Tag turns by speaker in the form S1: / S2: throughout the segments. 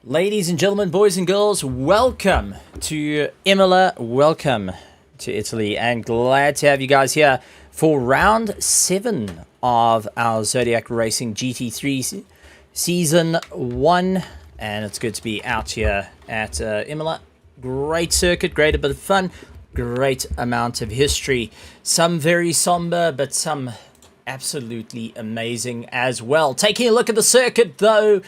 S1: Ladies and gentlemen, boys and girls, welcome to Imola, welcome to Italy, and glad to have you guys here for round 7 of our Zodiac Racing GT3 Season 1, and it's good to be out here at Imola. Great circuit, great bit of fun, great amount of history, some very somber, but some absolutely amazing as well. Taking a look at the circuit, though,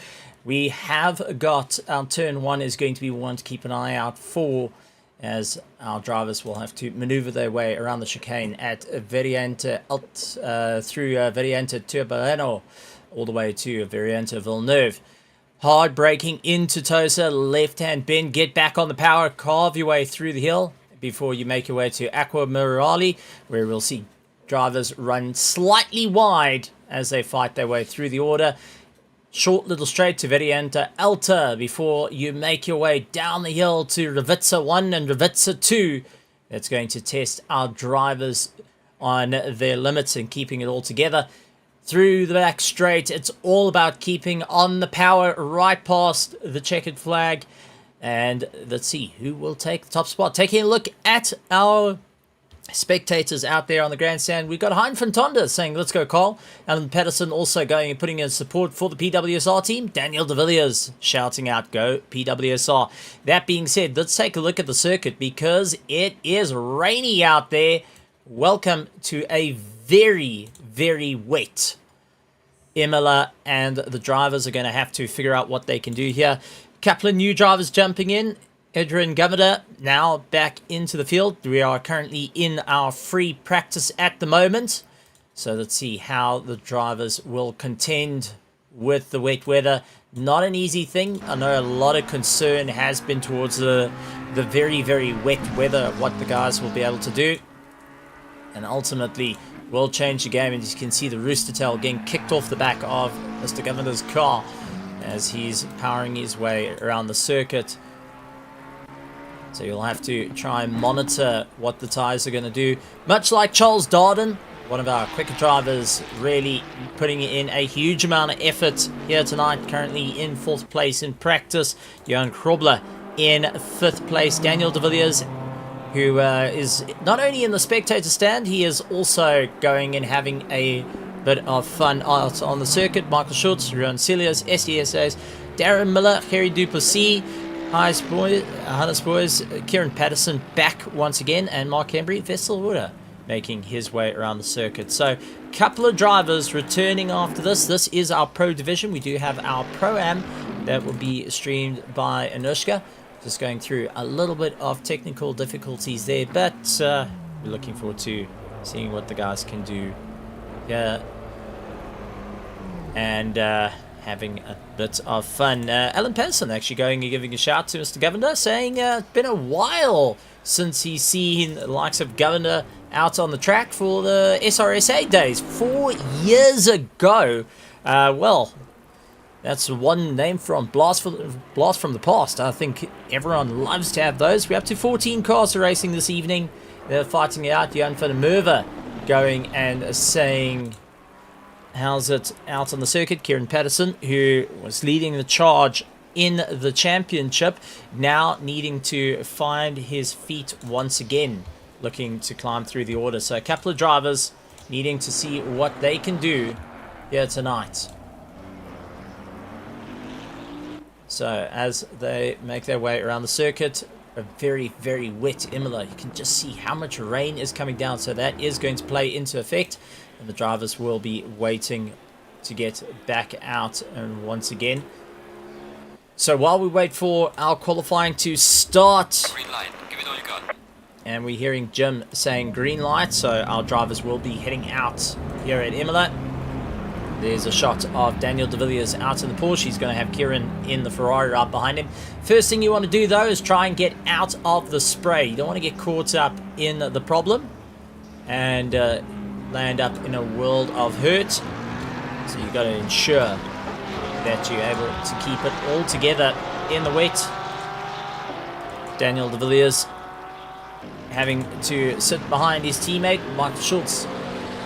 S1: we have got our turn 1 is going to be one to keep an eye out for, as our drivers will have to maneuver their way around the chicane at Variante through Variante Turboleno all the way to Variante Villeneuve. Hard braking into Tosa, left-hand bend, get back on the power, carve your way through the hill before you make your way to Aqua Mirali, where we'll see drivers run slightly wide as they fight their way through the order. Short little straight to Variante Alta before you make your way down the hill to Revitsa 1 and Revitsa 2. That's going to test our drivers on their limits and keeping it all together. Through the back straight, it's all about keeping on the power right past the checkered flag. And let's see who will take the top spot. Taking a look at our spectators out there on the grandstand, we've got Hein van Tonda saying, let's go, Carl. Alan Patterson also going and putting in support for the PWSR team. Daniel de Villiers shouting out, go PWSR. That being said, let's take a look at the circuit because it is rainy out there. Welcome to a very, very wet Imola, and the drivers are going to have to figure out what they can do here. Couple of new drivers jumping in. Adrian Governor now back into the field. We are currently in our free practice at the moment. So let's see how the drivers will contend with the wet weather. Not an easy thing. I know a lot of concern has been towards the very, very wet weather, what the guys will be able to do. And ultimately will change the game. And you can see the rooster tail getting kicked off the back of Mr. Governor's car as he's powering his way around the circuit. So you'll have to try and monitor what the tyres are going to do. Much like Charles Darden, one of our quicker drivers, really putting in a huge amount of effort here tonight. Currently in 4th place in practice. Johan Krobler in 5th place. Daniel de Villiers, who is not only in the spectator stand, he is also going and having a bit of fun out on the circuit. Michael Schultz, Ruan Celius, SDSAs, Darren Miller, Harry Duplessis, Hannes Boys, Kieran Patterson back once again, and Mark Embry, Vesselwood making his way around the circuit. So, couple of drivers returning after this. This is our Pro Division. We do have our Pro-Am that will be streamed by Anushka. Just going through a little bit of technical difficulties there, but we're looking forward to seeing what the guys can do here and having a bit of fun. Alan Patterson actually going and giving a shout to Mr. Governor, saying it's been a while since he's seen the likes of Governor out on the track for the SRSA days 4 years ago. Well, that's one name from Blast from the Past. I think everyone loves to have those. We're up to 14 cars racing this evening. They're fighting it out. Jan van der Merwe going and saying, how's it out on the circuit? Kieran Patterson, who was leading the charge in the championship, now needing to find his feet once again, looking to climb through the order. So a couple of drivers needing to see what they can do here tonight. So as they make their way around the circuit, a very, very wet Imola. You can just see how much rain is coming down. So that is going to play into effect. And the drivers will be waiting to get back out and once again. So while we wait for our qualifying to start,
S2: green light, give it all you got.
S1: And we're hearing Jim saying green light, so our drivers will be heading out here at Imola. There's a shot of Daniel de Villiers out in the Porsche. He's going to have Kieran in the Ferrari right behind him. First thing you want to do, though, is try and get out of the spray. You don't want to get caught up in the problem and land up in a world of hurt. So you've got to ensure that you're able to keep it all together in the wet. Daniel de Villiers having to sit behind his teammate, Michael Schultz,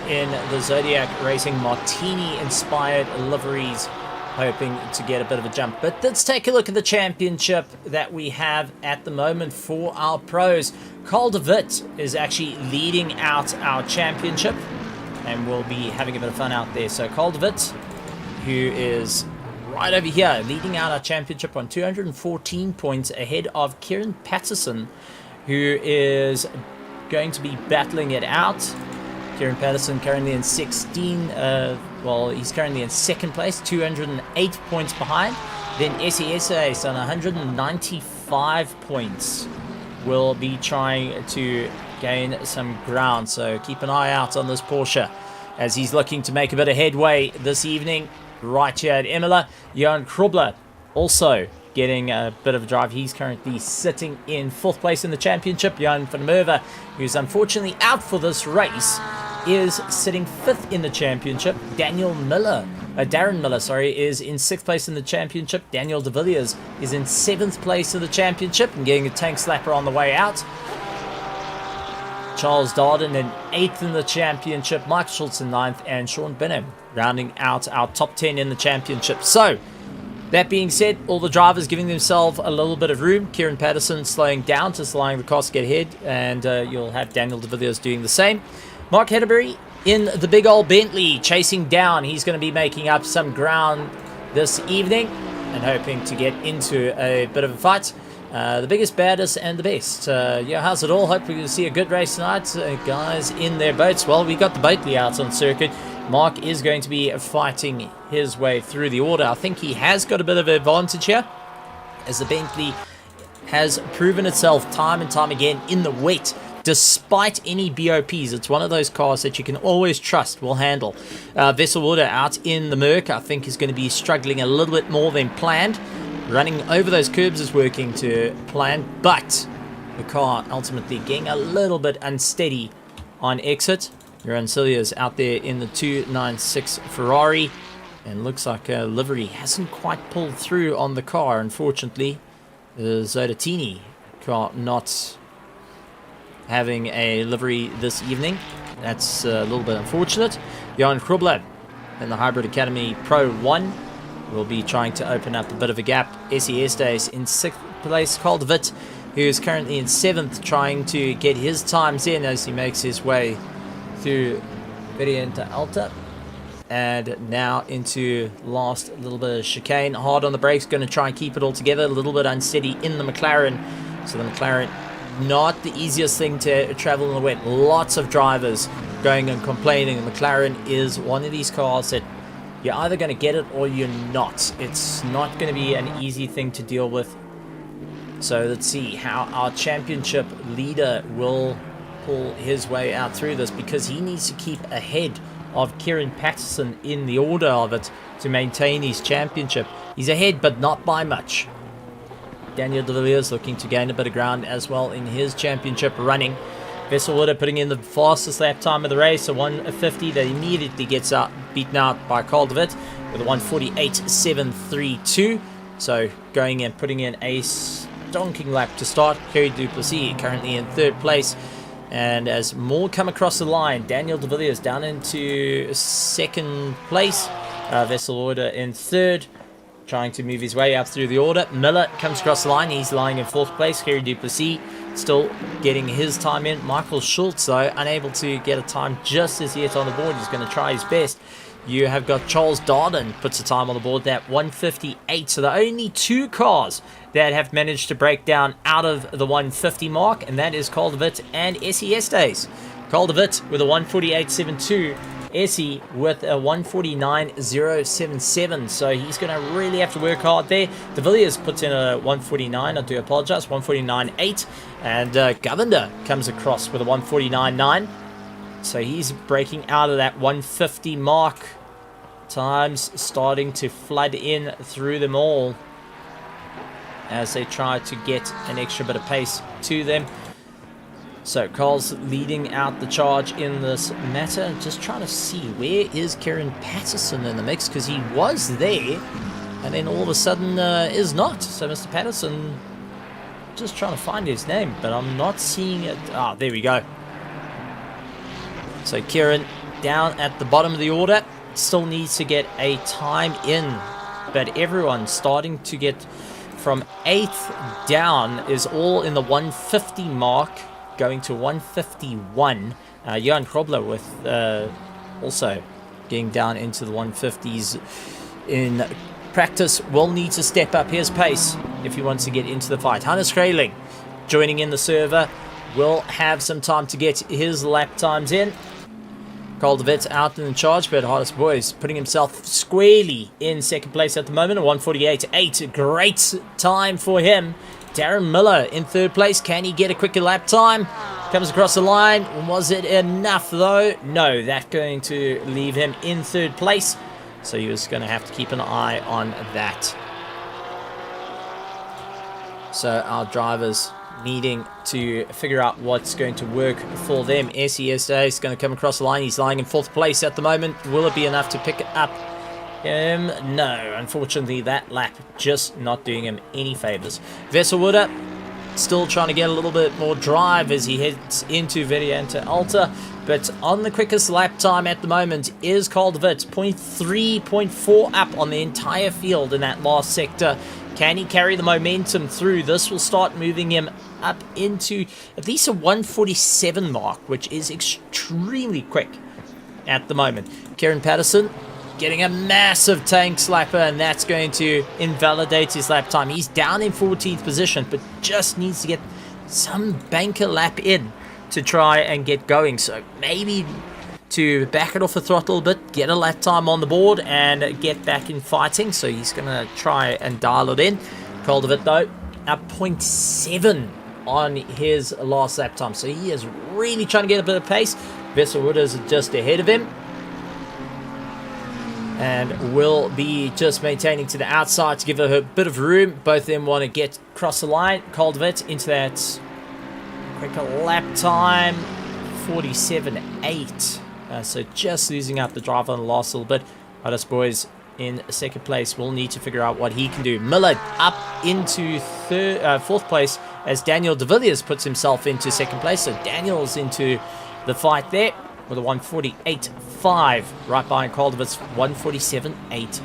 S1: in the Zodiac Racing Martini-inspired liveries, hoping to get a bit of a jump. But let's take a look at the championship that we have at the moment for our pros. Carl de Witt is actually leading out our championship, and we'll be having a bit of fun out there. So Carl de Witt, who is right over here, leading out our championship on 214 points ahead of Kieran Patterson, who is going to be battling it out. Kieran Patterson currently in 16, well, he's currently in 2nd place, 208 points behind. Then SESA on 195 points will be trying to gain some ground. So keep an eye out on this Porsche as he's looking to make a bit of headway this evening. right here at Imola. Jan Krobler also getting a bit of a drive. He's currently sitting in 4th place in the championship. Jan van Merwe, who's unfortunately out for this race, is sitting 5th in the championship. Darren Miller, sorry, is in 6th place in the championship. Daniel de Villiers is in 7th place in the championship and getting a tank slapper on the way out. Charles Darden in 8th in the championship. Mike Schultz in 9th, and Sean Binham rounding out our top 10 in the championship. So, that being said, all the drivers giving themselves a little bit of room. Kieran Patterson slowing down, just allowing the cars to get ahead, and you'll have Daniel de Villiers doing the same. Mark Hedderbury in the big old Bentley chasing down. He's going to be making up some ground this evening and hoping to get into a bit of a fight. The biggest, baddest, and the best. Yeah, how's it all? Hopefully you'll see a good race tonight. Guys in their boats. Well, we got the Bentley out on circuit. Mark is going to be fighting his way through the order. I think he has got a bit of an advantage here, as the Bentley has proven itself time and time again in the wet. Despite any BOPs, it's one of those cars that you can always trust will handle. Vesselwater out in the Merc, I think, is going to be struggling a little bit more than planned. Running over those curbs is working to plan, but the car ultimately getting a little bit unsteady on exit. Rancilia's out there in the 296 Ferrari, and looks like a livery hasn't quite pulled through on the car, unfortunately. The Zodiac car not having a livery this evening. That's a little bit unfortunate. Jan Krobler in the Hybrid Academy Pro 1 will be trying to open up a bit of a gap. SES Days in 6th place. Carl de Witt, who is currently in 7th, trying to get his times in as he makes his way through Variante Alta. And now into last little bit of chicane. Hard on the brakes, going to try and keep it all together. A little bit unsteady in the McLaren. So the McLaren, not the easiest thing to travel in the wet. Lots of drivers going and complaining. The McLaren is one of these cars that you're either going to get it or you're not. It's not going to be an easy thing to deal with. So let's see how our championship leader will pull his way out through this, because he needs to keep ahead of Kieran Patterson in the order of it to maintain his championship. He's ahead, but not by much. Daniel de Villiers looking to gain a bit of ground as well in his championship running. Vesselwater putting in the fastest lap time of the race, a 1:50 that immediately gets beaten out by Carl de Witt with a 1:48.732. So going and putting in a stonking lap to start. Kerry Duplessis currently in 3rd place. And as more come across the line, Daniel de Villiers down into 2nd place. Vesselwater in 3rd, trying to move his way up through the order. Miller comes across the line. He's lying in 4th place. Kerry Duplessis still getting his time in. Michael Schultz, though, unable to get a time just as yet on the board. He's going to try his best. You have got Charles Darden puts a time on the board, that 1:58. So the only 2 cars that have managed to break down out of the 1:50 mark, and that is Carl de Witt and SES Days. Carl de Witt with a 1:48.72. Essie with a 1:49.077, so he's going to really have to work hard there. De Villiers puts in a 1:49, I do apologize, 1:49.8, and Govender comes across with a 1:49.9, so he's breaking out of that 1:50 mark. Times starting to flood in through them all as they try to get an extra bit of pace to them. So Carl's leading out the charge in this matter. Just trying to see, where is Kieran Patterson in the mix, because he was there and then all of a sudden is not. So Mr. Patterson, just trying to find his name, but I'm not seeing it. Ah, there we go. So Kieran down at the bottom of the order, still needs to get a time in, but everyone starting to get from 8th down is all in the 1:50 mark, going to 1:51. Jan Krobler with also getting down into the 1:50s in practice will need to step up his pace if he wants to get into the fight. Hannes Grayling joining in the server will have some time to get his lap times in. Carl de Witt out in charge, but Hardest Boys putting himself squarely in 2nd place at the moment, a 1:48.8. Great time for him. Darren Miller in 3rd place. Can he get a quicker lap time? Comes across the line. Was it enough though? No, that's going to leave him in 3rd place. So he was going to have to keep an eye on that. So our drivers needing to figure out what's going to work for them. SESA is going to come across the line. He's lying in 4th place at the moment. Will it be enough to pick up him? No, unfortunately that lap just not doing him any favors. Vesselwooder still trying to get a little bit more drive as he heads into Variante Alta, but on the quickest lap time at the moment is Caldervit, 0.3, 0.4 up on the entire field in that last sector. Can he carry the momentum through? This will start moving him up into at least a 147 mark, which is extremely quick at the moment. Kieran Patterson getting a massive tank slapper, and that's going to invalidate his lap time. He's down in 14th position, but just needs to get some banker lap in to try and get going. So maybe to back it off the throttle a bit, get a lap time on the board, and get back in fighting. So he's going to try and dial it in. Caldervit, though, up 0.7 on his last lap time. So he is really trying to get a bit of pace. Vesselwood is just ahead of him, and will be just maintaining to the outside to give her a bit of room. Both of them want to get across the line. Caldervit into that quicker lap time, 47.8. So just losing out the driver on the last little bit. Otis Boys in 2nd place will need to figure out what he can do. Miller up into 4th place as Daniel de Villiers puts himself into 2nd place. So Daniel's into the fight there with a 148.5, right behind Caldervit's 147.8.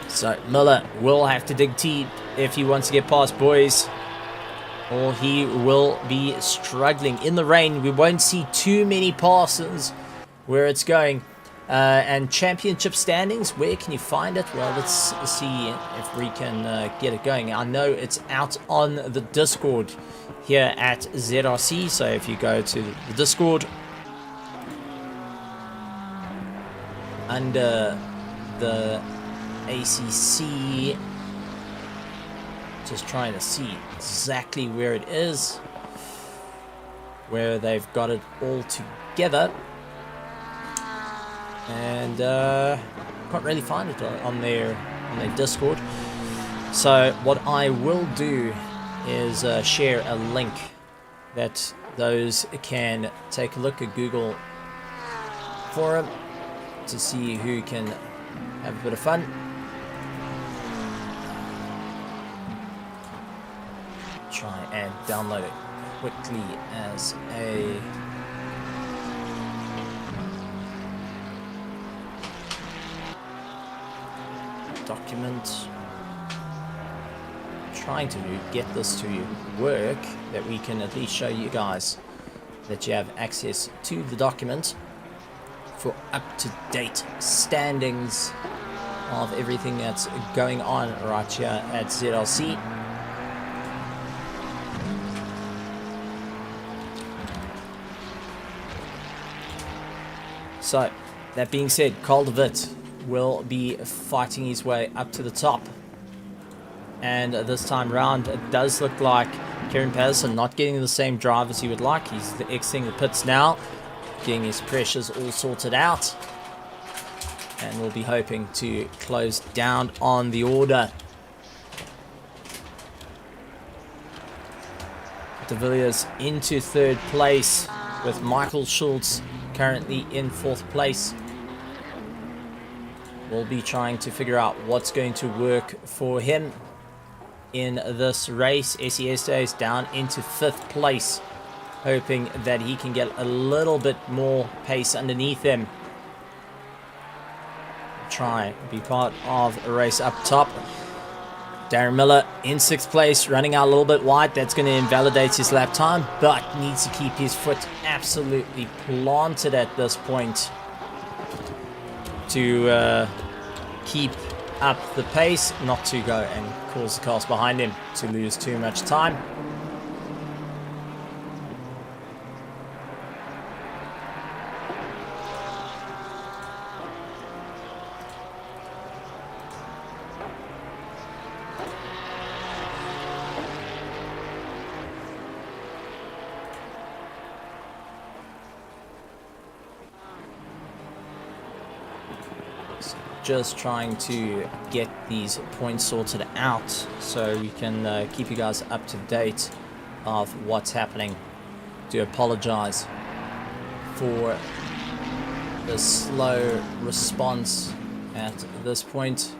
S1: So Miller will have to dig deep if he wants to get past Boys, or he will be struggling. In the rain, we won't see too many passes where it's going. And championship standings, where can you find it? Well, let's see if we can get it going. I know it's out on the Discord here at ZRC. So if you go to the Discord, under the ACC, just trying to see exactly where it is, where they've got it all together, and can't really find it on their Discord. So what I will do is share a link that those can take a look at Google forum to see who can have a bit of fun. Try and download it quickly as a document. Trying to get this to work, that we can at least show you guys that you have access to the document for up-to-date standings of everything that's going on right here at ZLC. So, that being said, Caldervit will be fighting his way up to the top. And this time round, it does look like Kieran Patterson not getting the same drive as he would like. He's exiting the pits now, getting his pressures all sorted out. And we'll be hoping to close down on the order. De Villiers into 3rd place, with Michael Schultz currently in 4th place. We'll be trying to figure out what's going to work for him in this race. SES is down into 5th place, hoping that he can get a little bit more pace underneath him. Try be part of a race up top. Darren Miller in 6th place, running out a little bit wide. That's going to invalidate his lap time, but needs to keep his foot absolutely planted at this point to keep up the pace, not to go and cause the cars behind him to lose too much time. just trying to get these points sorted out so we can keep you guys up to date of what's happening. Do apologize for the slow response at this point.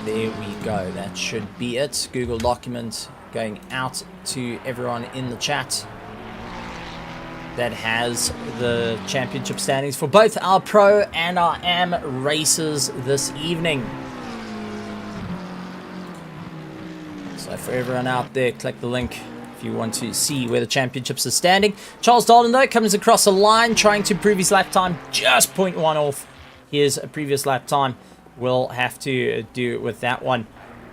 S1: There we go. That should be it. Google document going out to everyone in the chat that has the championship standings for both our pro and our am races this evening. So for everyone out there, click the link if you want to see where the championships are standing. Charles Dalton though comes across the line trying to improve his lap time, just 0.1 off his previous lap time. We'll have to do it with that one.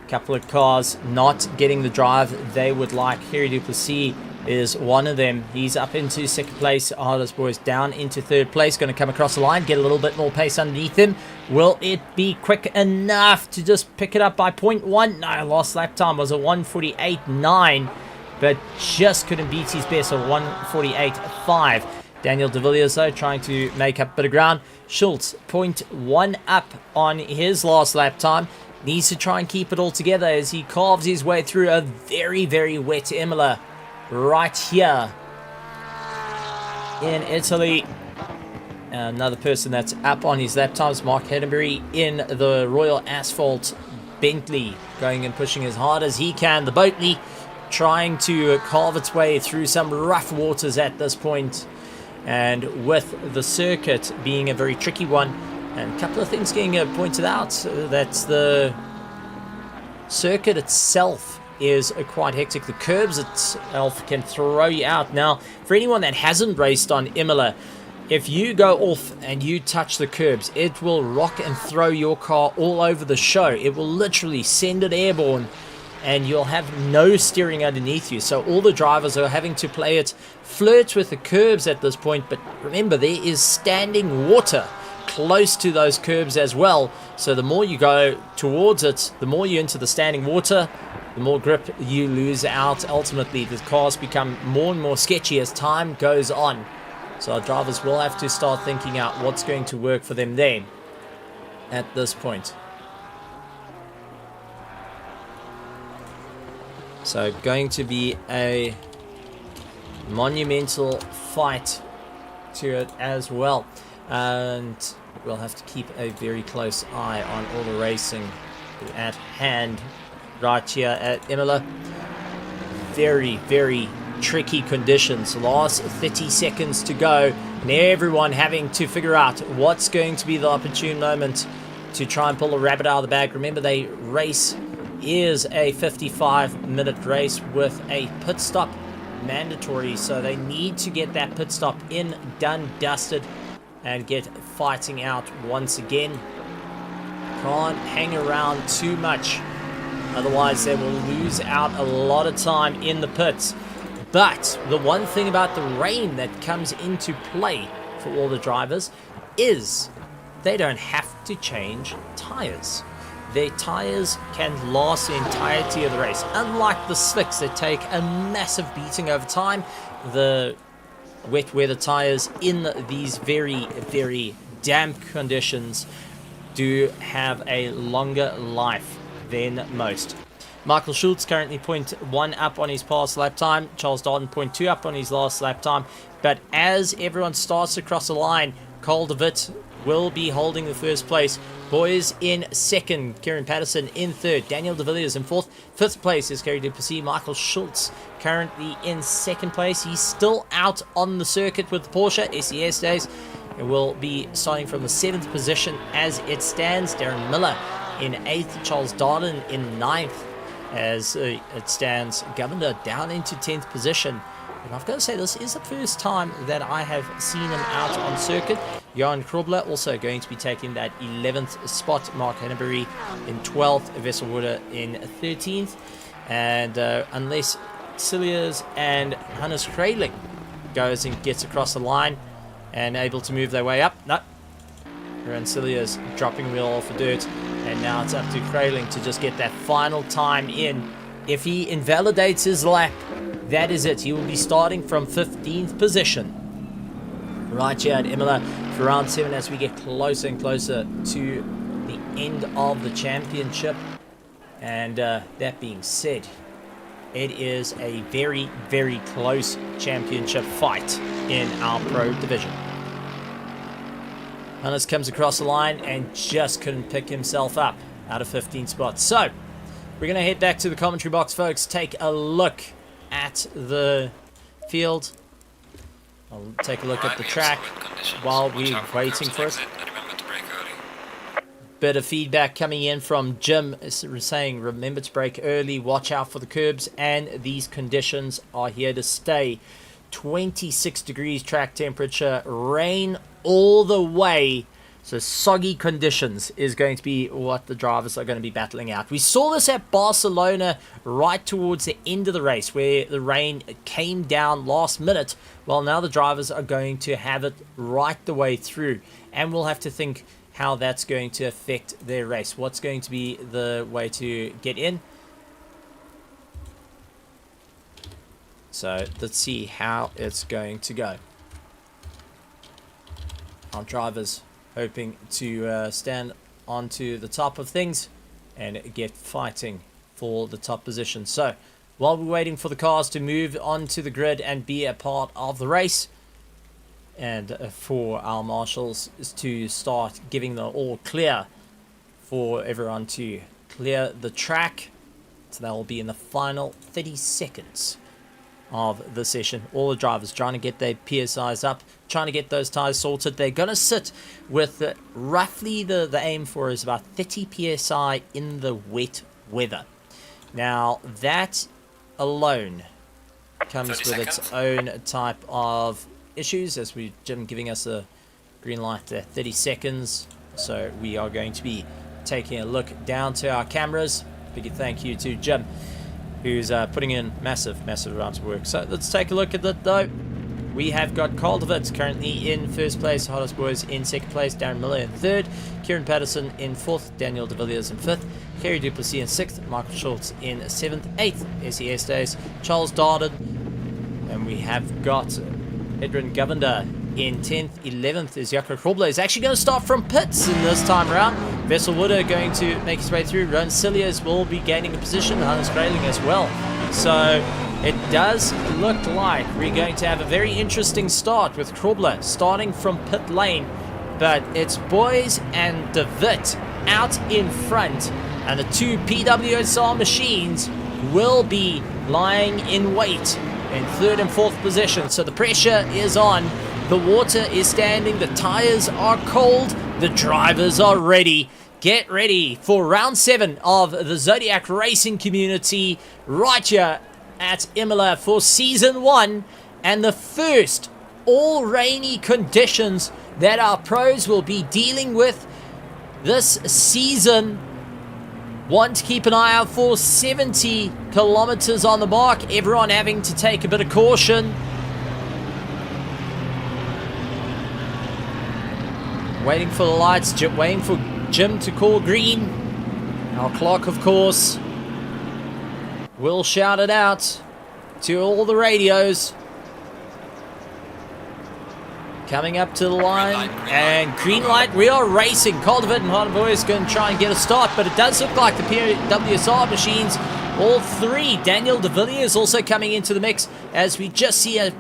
S1: A couple of cars not getting the drive they would like. Harry Duplessis is one of them. He's up into second place. Artis Boys down into third place. Going to come across the line, get a little bit more pace underneath him. Will it be quick enough to just pick it up by 0.1? No, last lap time was a 1:48.9, but just couldn't beat his best of 1:48.5. Daniel De Villiers, though, trying to make up a bit of ground. Schultz, 0.1 up on his last lap time. Needs to try and keep it all together as he carves his way through a very, very wet Imola right here in Italy. Another person that's up on his lap times, Mark Heddenbury in the Royal Asphalt Bentley, going and pushing as hard as he can. The Boatley trying to carve its way through some rough waters at this point. And with the circuit being a very tricky one, and a couple of things getting pointed out, that the circuit itself is quite hectic. The curbs itself can throw you out. Now, for anyone that hasn't raced on Imola, if you go off and you touch the curbs, it will rock and throw your car all over the show. It will literally send it airborne, and you'll have no steering underneath you. So all the drivers are having to play it, flirt with the curbs at this point. But remember, there is standing water close to those curbs as well. So the more you go towards it, the more you're into the standing water, the more grip you lose out. Ultimately, the cars become more and more sketchy as time goes on. So our drivers will have to start thinking out what's going to work for them there at this point. So going to be a monumental fight to it as well. And we'll have to keep a very close eye on all the racing at hand right here at Imola. Very, very tricky conditions. Last 30 seconds to go, and everyone having to figure out what's going to be the opportune moment to try and pull a rabbit out of the bag. Remember, they race is a 55-minute race with a pit stop mandatory, so they need to get that pit stop in, done, dusted, and get fighting out once again. Can't hang around too much, otherwise they will lose out a lot of time in the pits. But the one thing about the rain that comes into play for all the drivers is they don't have to change tires. Their tires can last the entirety of the race. Unlike the slicks that take a massive beating over time, the wet weather tires in these very, very damp conditions do have a longer life than most. Michael Schultz currently 0.1 up on his past lap time. Charles Dalton 0.2 up on his last lap time. But as everyone starts to cross the line, Cole DeWitt will be holding the first place. Boys in second, Kieran Patterson in third, Daniel De Villiers in fourth. Fifth place is Kerry Duplessis. Michael Schultz currently in second place. He's still out on the circuit with the Porsche SES days. It will be starting from the 7th position as it stands. Darren Miller in 8th, Charles Darden in 9th as it stands. Governor down into 10th position. And I've got to say, this is the first time that I have seen him out on circuit. Johan Krobler also going to be taking that 11th spot. Mark Henneberry in 12th. Vesselwater in 13th. And unless Cilliers and Hannes Krayling goes and gets across the line and able to move their way up. No. And Cilliers dropping wheel off the dirt. And now it's up to Krayling to just get that final time in If he invalidates his lap, that is it. He will be starting from 15th position. Right here at Imola for round 7 as we get closer and closer to the end of the championship. And that being said, it is a very, very close championship fight in our pro division. Hannes comes across the line and just couldn't pick himself up out of 15 spots. So, we're going to head back to the commentary box, folks. Take a look at the field. I'll take a look at the track while we're waiting for it. Bit of feedback coming in from Jim saying, remember to brake early, watch out for the curbs, and these conditions are here to stay. 26 degrees track temperature, rain all the way. So soggy conditions is going to be what the drivers are going to be battling out. We saw this at Barcelona right towards the end of the race where the rain came down last minute. Well, now the drivers are going to have it right the way through. And we'll have to think how that's going to affect their race. What's going to be the way to get in? So let's see how it's going to go. Our drivers hoping to stand onto the top of things and get fighting for the top position. So while we're waiting for the cars to move onto the grid and be a part of the race, and for our marshals to start giving the all clear for everyone to clear the track. So that will be in the final 30 seconds of the session. All the drivers trying to get their PSIs up, trying to get those tires sorted. They're going to sit with roughly the aim for is about 30 PSI in the wet weather. Now that alone comes with its own type of issues, as Jim giving us a green light at 30 seconds. So we are going to be taking a look down to our cameras. Big thank you to Jim, who's putting in massive amounts of work. So let's take a look at that though. We have got Carl DeWitt currently in first place, Hottest Boys in second place, Darren Miller in third, Kieran Patterson in fourth, Daniel de Villiers in fifth, Kerry Duplessis in sixth, Michael Schultz in seventh, eighth, SES Days, Charles Darden, and we have got Edwin Govender in 10th, 11th is Jaco Krobler. He's actually going to start from pits in this time around. Vessel Wooder going to make his way through. Ron Cilliers will be gaining a position. Hannes Grayling as well. So it does look like we're going to have a very interesting start with Krobler starting from pit lane. But it's Boys and DeWitt out in front. And the two PWSR machines will be lying in wait in third and fourth position. So the pressure is on. The water is standing. The tires are cold. The drivers are ready. Get ready for round 7 of the Zodiac racing community right here at Imola for season 1. And the first all rainy conditions that our pros will be dealing with this season. Want to keep an eye out for 70 kilometers on the mark. Everyone having to take a bit of caution. Waiting for the lights, waiting for Jim to call green. Our clock, of course, will shout it out to all the radios. Coming up to the line, and green light, we are racing. Calderwood and Harden Boys going to try and get a start, but it does look like the PWSR machines, all three. Daniel de Villiers also coming into the mix as we just see a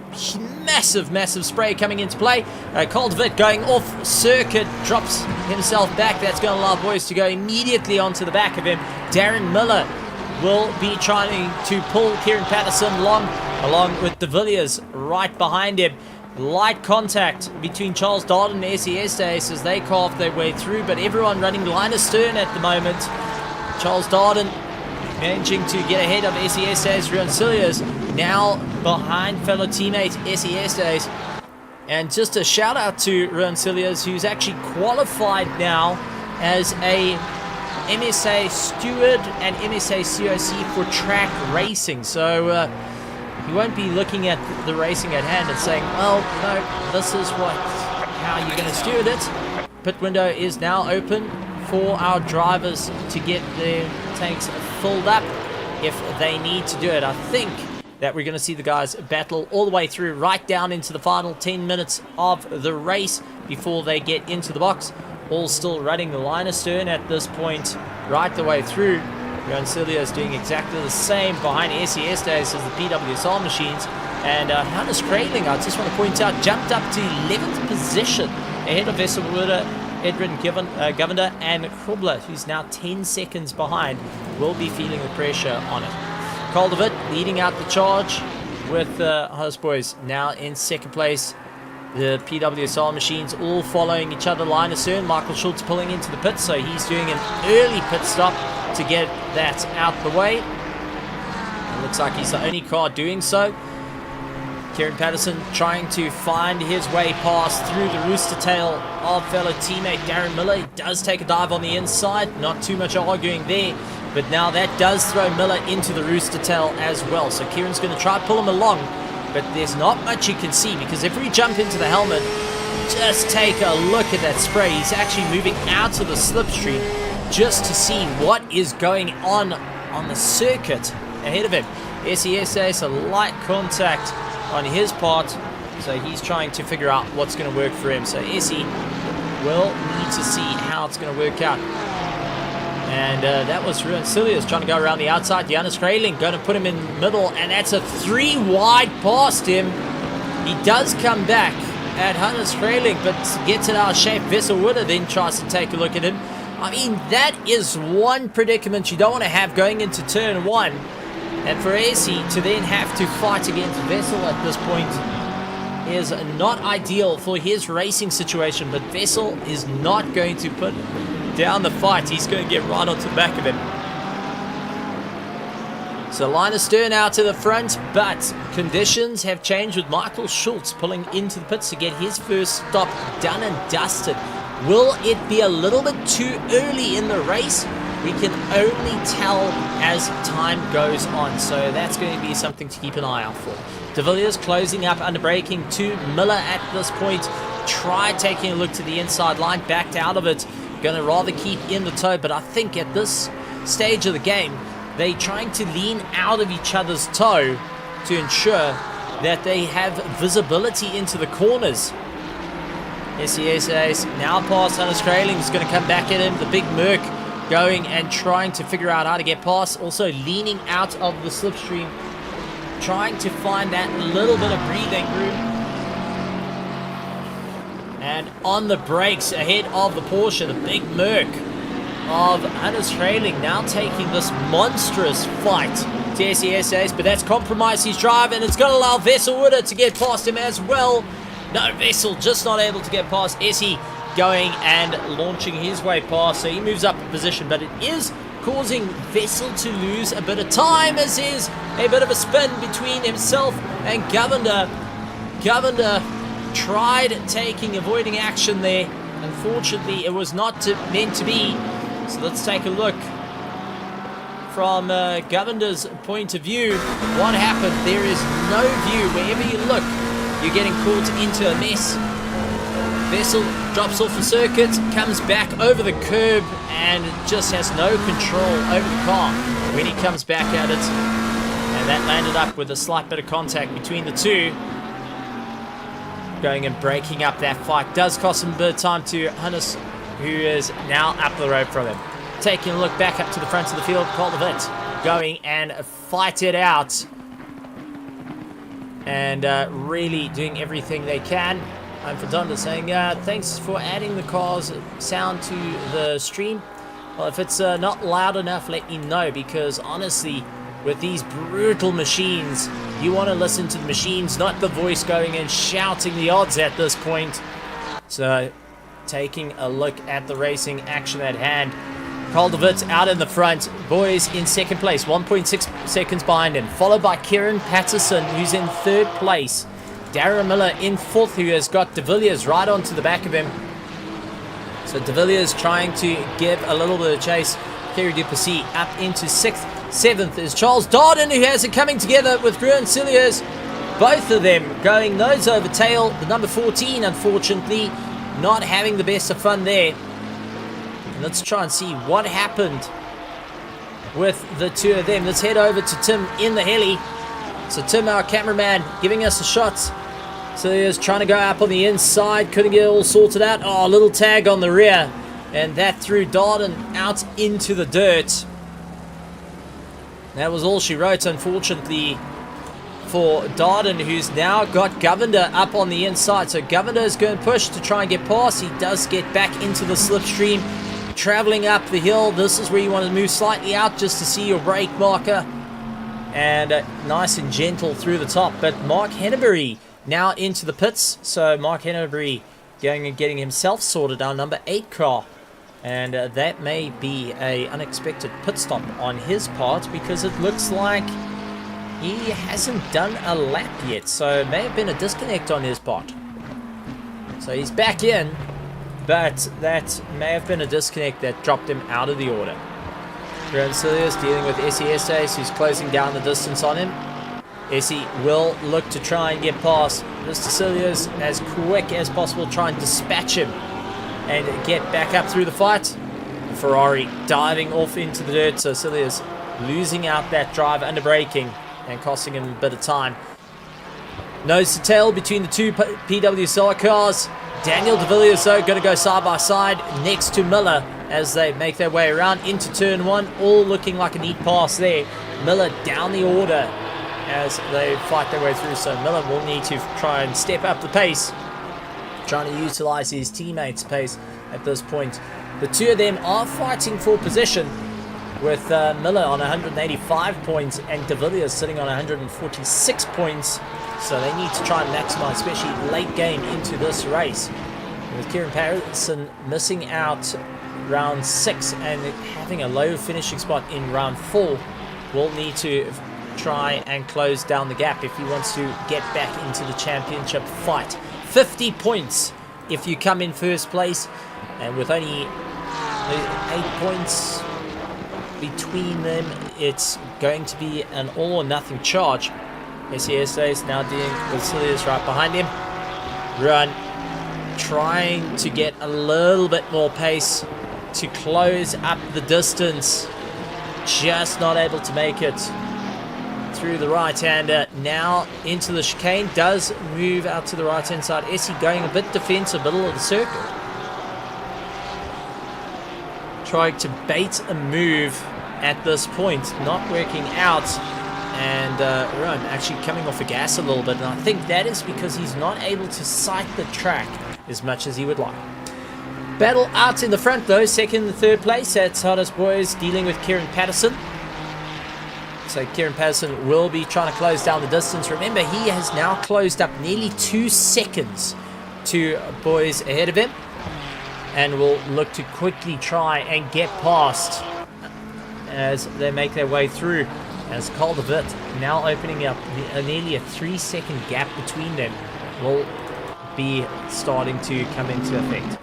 S1: massive spray coming into play. Calderwood going off circuit, drops himself back. That's going to allow Boys to go immediately onto the back of him. Darren Miller will be trying to pull Kieran Patterson along with de Villiers right behind him. Light contact between Charles Darden and SES Days as they carve their way through, but everyone running line astern at the moment. Charles Darden managing to get ahead of SES Days. Ron Cilliers now behind fellow teammate SES Days. And just a shout out to Ron Cilliers, who's actually qualified now as a MSA steward and MSA COC for track racing. So he won't be looking at the racing at hand and saying, well, no, this is how you're going to steward it. Pit window is now open for our drivers to get their tanks filled up. if they need to do it. I think that we're going to see the guys battle all the way through, right down into the final 10 minutes of the race before they get into the box. All still running the line astern at this point, right the way through. Rancilia is doing exactly the same behind SES days as the PWSR machines. And Hannes Kraling, I just want to point out, jumped up to 11th position ahead of Veselwoda, Edwin Governor, and Krubler, who's now 10 seconds behind, will be feeling the pressure on it. Caldervit leading out the charge with Host Boys now in second place. The PWSR machines all following each other line astern. Michael Schultz pulling into the pit, so he's doing an early pit stop to get that out the way. It looks like he's the only car doing so. Kieran Patterson trying to find his way past through the rooster tail of fellow teammate Darren Miller. He does take a dive on the inside, not too much arguing there, but now that does throw Miller into the rooster tail as well. So Kieran's going to try to pull him along, but there's not much you can see, because if we jump into the helmet, just take a look at that spray. He's actually moving out of the slipstream just to see what is going on the circuit ahead of him. SES has a light contact on his part, so he's trying to figure out what's going to work for him. So SE will need to see how it's going to work out. And that was Ruan Silius trying to go around the outside. Giannis Kraling going to put him in the middle, and that's a 3 wide past him. He does come back at Hannes Kraling, but gets it out of shape. Veselwoda then tries to take a look at him. I mean, that is one predicament you don't want to have going into turn 1. And for Essie to then have to fight against Vessel at this point is not ideal for his racing situation. But Vessel is not going to put down the fight. He's going to get right onto the back of him. So line astern out to the front, but conditions have changed with Michael Schultz pulling into the pits to get his first stop done and dusted. Will it be a little bit too early in the race? We can only tell as time goes on, so that's going to be something to keep an eye out for. De Villiers closing up under braking to Miller at this point. Tried taking a look to the inside line, backed out of it. Going to rather keep in the toe, but I think at this stage of the game, they're trying to lean out of each other's toe to ensure that they have visibility into the corners. SES now past Hannes Kraling, is going to come back at him. The big Merc going and trying to figure out how to get past. Also leaning out of the slipstream, trying to find that little bit of breathing room. And on the brakes ahead of the Porsche, the big Merc of Hannes Kraling now taking this monstrous fight to SES, but that's compromised his drive, and it's going to allow Veselwoda to get past him as well. No, Vessel just not able to get past Essie, going and launching his way past, so he moves up a position, but it is causing Vessel to lose a bit of time, as is a bit of a spin between himself and Governor. Governor tried avoiding action there. Unfortunately, it was not meant to be. So let's take a look from Governor's point of view. What happened? There is no view. Wherever you look, you're getting caught into a mess. Vessel drops off the circuit, comes back over the curb, and just has no control over the car when he comes back at it. And that landed up with a slight bit of contact between the two. Going and breaking up that fight does cost him a bit of time to Hannes, who is now up the road from him. Taking a look back up to the front of the field, Caldervit going and fight it out. And really doing everything they can. I'm Ferdinand saying, thanks for adding the car's sound to the stream. Well, if it's not loud enough, let me know, because honestly, with these brutal machines, you want to listen to the machines, not the voice going and shouting the odds at this point. So, taking a look at the racing action at hand. Caldervit out in the front, boys in second place, 1.6 seconds behind him, followed by Kieran Patterson, who's in third place. Darren Miller in fourth, who has got De Villiers right onto the back of him. So De Villiers trying to give a little bit of chase. Kerry Duplessis up into sixth. Seventh is Charles Darden, who has it coming together with Ruan Silius. Both of them going nose over tail. The number 14, unfortunately, not having the best of fun there. And let's try and see what happened with the two of them. Let's head over to Tim in the heli. So Tim, our cameraman, giving us a shot. So he was trying to go up on the inside, couldn't get it all sorted out. Oh, a little tag on the rear, and that threw Darden out into the dirt. That was all she wrote, unfortunately, for Darden, who's now got Governor up on the inside. So Governor is going to push to try and get past. He does get back into the slipstream, traveling up the hill. This is where you want to move slightly out just to see your brake marker. And nice and gentle through the top. But Mark Henneberry now into the pits. So Mark Henneberry going and getting himself sorted, our number 8 car. And that may be a unexpected pit stop on his part, because it looks like he hasn't done a lap yet. So it may have been a disconnect on his part. So he's back in, but that may have been a disconnect that dropped him out of the order. Graham Cilliers dealing with SESAs, who's closing down the distance on him. Essie will look to try and get past Mr. Cilliers as quick as possible, try and dispatch him and get back up through the fight. Ferrari diving off into the dirt, so Cilliers losing out that drive under braking and costing him a bit of time. Nose to tail between the two PWSR cars. Daniel De Villiers, though, going to go side by side next to Miller as they make their way around into turn 1. All looking like a neat pass there. Miller down the order as they fight their way through. So Miller will need to try and step up the pace, trying to utilize his teammates' pace at this point. The two of them are fighting for position, with Miller on 185 points and De Villiers sitting on 146 points. So they need to try and maximize, especially late game into this race. With Kieran Patterson missing out round 6 and having a low finishing spot in round 4, will need to try and close down the gap if he wants to get back into the championship fight. 50 points if you come in first place, and with only 8 points between them, it's going to be an all or nothing charge. SESA is now dealing with Cilliers right behind him. Run trying to get a little bit more pace to close up the distance, just not able to make it through the right-hander. Now into the chicane, does move out to the right-hand side. Essie going a bit defensive, middle of the circuit, trying to bait a move at this point, not working out. And Run actually coming off the gas a little bit, and I think that is because he's not able to sight the track as much as he would like. Battle out in the front though, second and third place. That's Hottest Boys dealing with Kieran Patterson. So Kieran Patterson will be trying to close down the distance. Remember, he has now closed up nearly 2 seconds to boys ahead of him, and will look to quickly try and get past as they make their way through. As Caldervit now opening up nearly a 3-second gap between them will be starting to come into effect.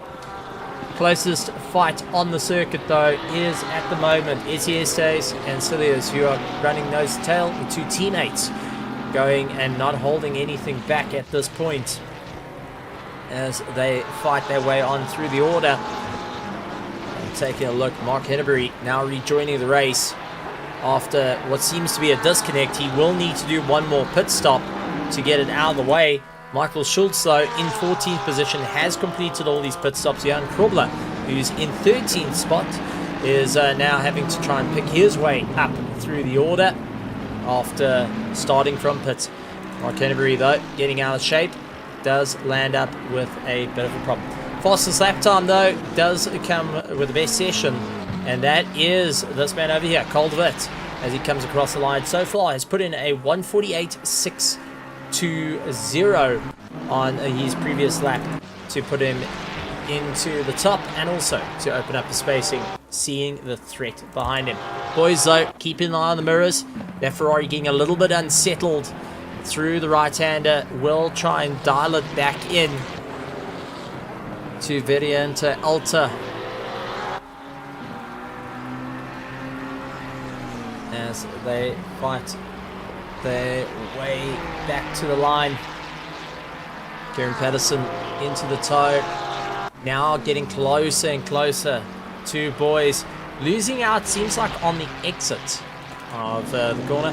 S1: Closest fight on the circuit though is at the moment SESAs and Cilliers, who are running nose to tail with 2 teammates going and not holding anything back at this point as they fight their way on through the order. And taking a look, Mark Henneberry now rejoining the race. After what seems to be a disconnect, he will need to do one more pit stop to get it out of the way. Michael Schultz, though, in 14th position, has completed all these pit stops. Jan Krobler, who's in 13th spot, is now having to try and pick his way up through the order after starting from pits. Mark Henneberry, though, getting out of shape, does land up with a bit of a problem. Fastest lap time, though, does come with the best session, and that is this man over here, Caldervit, as he comes across the line so far, has put in a 148.620 on his previous lap to put him into the top, and also to open up the spacing, seeing the threat behind him. Boys, though, keep an eye on the mirrors. That Ferrari getting a little bit unsettled through the right-hander, will try and dial it back in to Variante Alta. As they fight their way back to the line. Kieran Patterson into the toe. Now getting closer and closer to boys. Losing out seems like on the exit of the corner.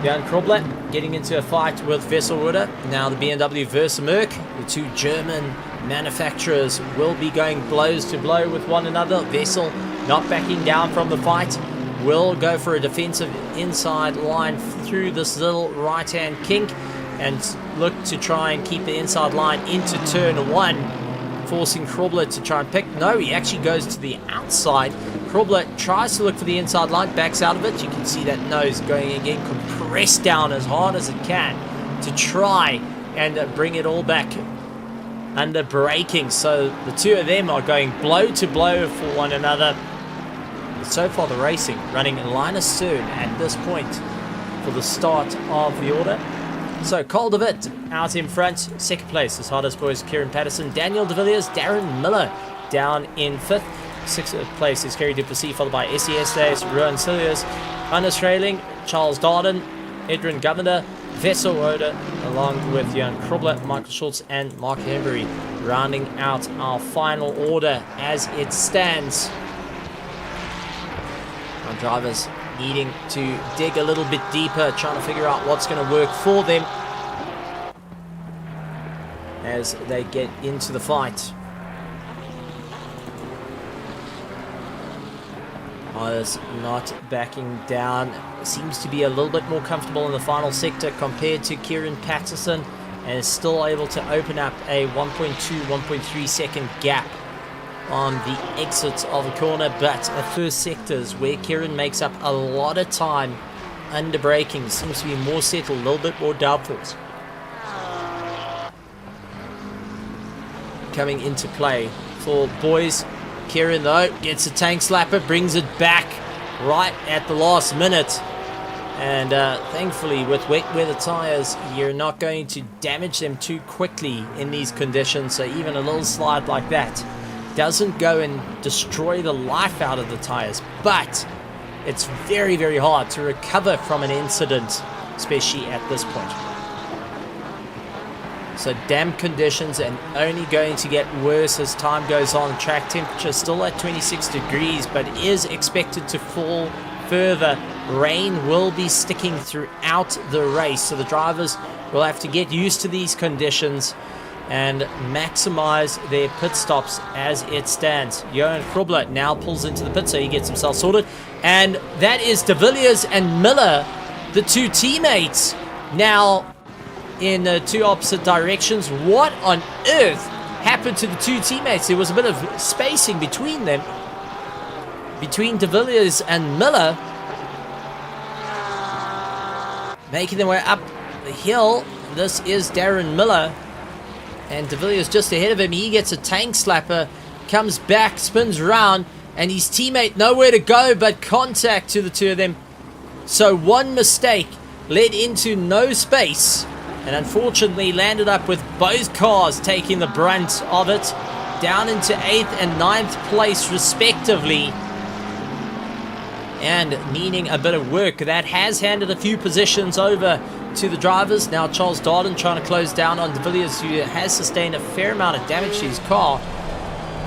S1: Jan Krobler getting into a fight with Vesselrode. Now the BMW versus Merc. The two German manufacturers will be going blows to blow with one another. Vessel not backing down from the fight. Will go for a defensive inside line through this little right-hand kink and look to try and keep the inside line into turn 1, forcing Krobler to try and pick. No, he actually goes to the outside. Krobler tries to look for the inside line, backs out of it. You can see that nose going again, compressed down as hard as it can to try and bring it all back under braking. So the two of them are going blow to blow for one another. So far the racing running in line astern at this point for the start of the order. So Cole de Witt out in front, second place as hardest boys Kieran Patterson, Daniel de Villiers, Darren Miller down in fifth. Sixth place is Kerry Duplessis, followed by SES, Rowan Silius, Hannes Railing, Charles Darden, Edwin Governor, Vesselrode, along with Jan Krobler, Michael Schultz, and Mark Henry, rounding out our final order as it stands. Our drivers needing to dig a little bit deeper, trying to figure out what's going to work for them as they get into the fight. Others not backing down. Seems to be a little bit more comfortable in the final sector compared to Kieran Patterson, and is still able to open up a 1.2, 1.3 second gap on the exits of the corner. But the first sectors where Kieran makes up a lot of time under braking, seems to be more settled, a little bit more doubtfuls coming into play for boys. Kieran though gets a tank slapper, brings it back right at the last minute, and thankfully with wet weather tires you're not going to damage them too quickly in these conditions, so even a little slide like that doesn't go and destroy the life out of the tires. But it's very, very hard to recover from an incident, especially at this point. So damp conditions, and only going to get worse as time goes on. Track temperature still at 26 degrees, but is expected to fall further. Rain will be sticking throughout the race, so the drivers will have to get used to these conditions and maximize their pit stops as it stands. Johan Krobler now pulls into the pit, so he gets himself sorted, and that is de Villiers and Miller, the two teammates, now in two opposite directions. What on earth happened to the two teammates? There was a bit of spacing between them, between de Villiers and Miller, making their way up the hill. This is Darren Miller, and de Villiers just ahead of him. He gets a tank slapper, comes back, spins around, and his teammate nowhere to go but contact to the two of them. So one mistake led into no space, and unfortunately landed up with both cars taking the brunt of it, down into 8th and 9th place respectively, and needing a bit of work. That has handed a few positions over to the drivers. Now Charles Darden trying to close down on de Villiers, who has sustained a fair amount of damage to his car.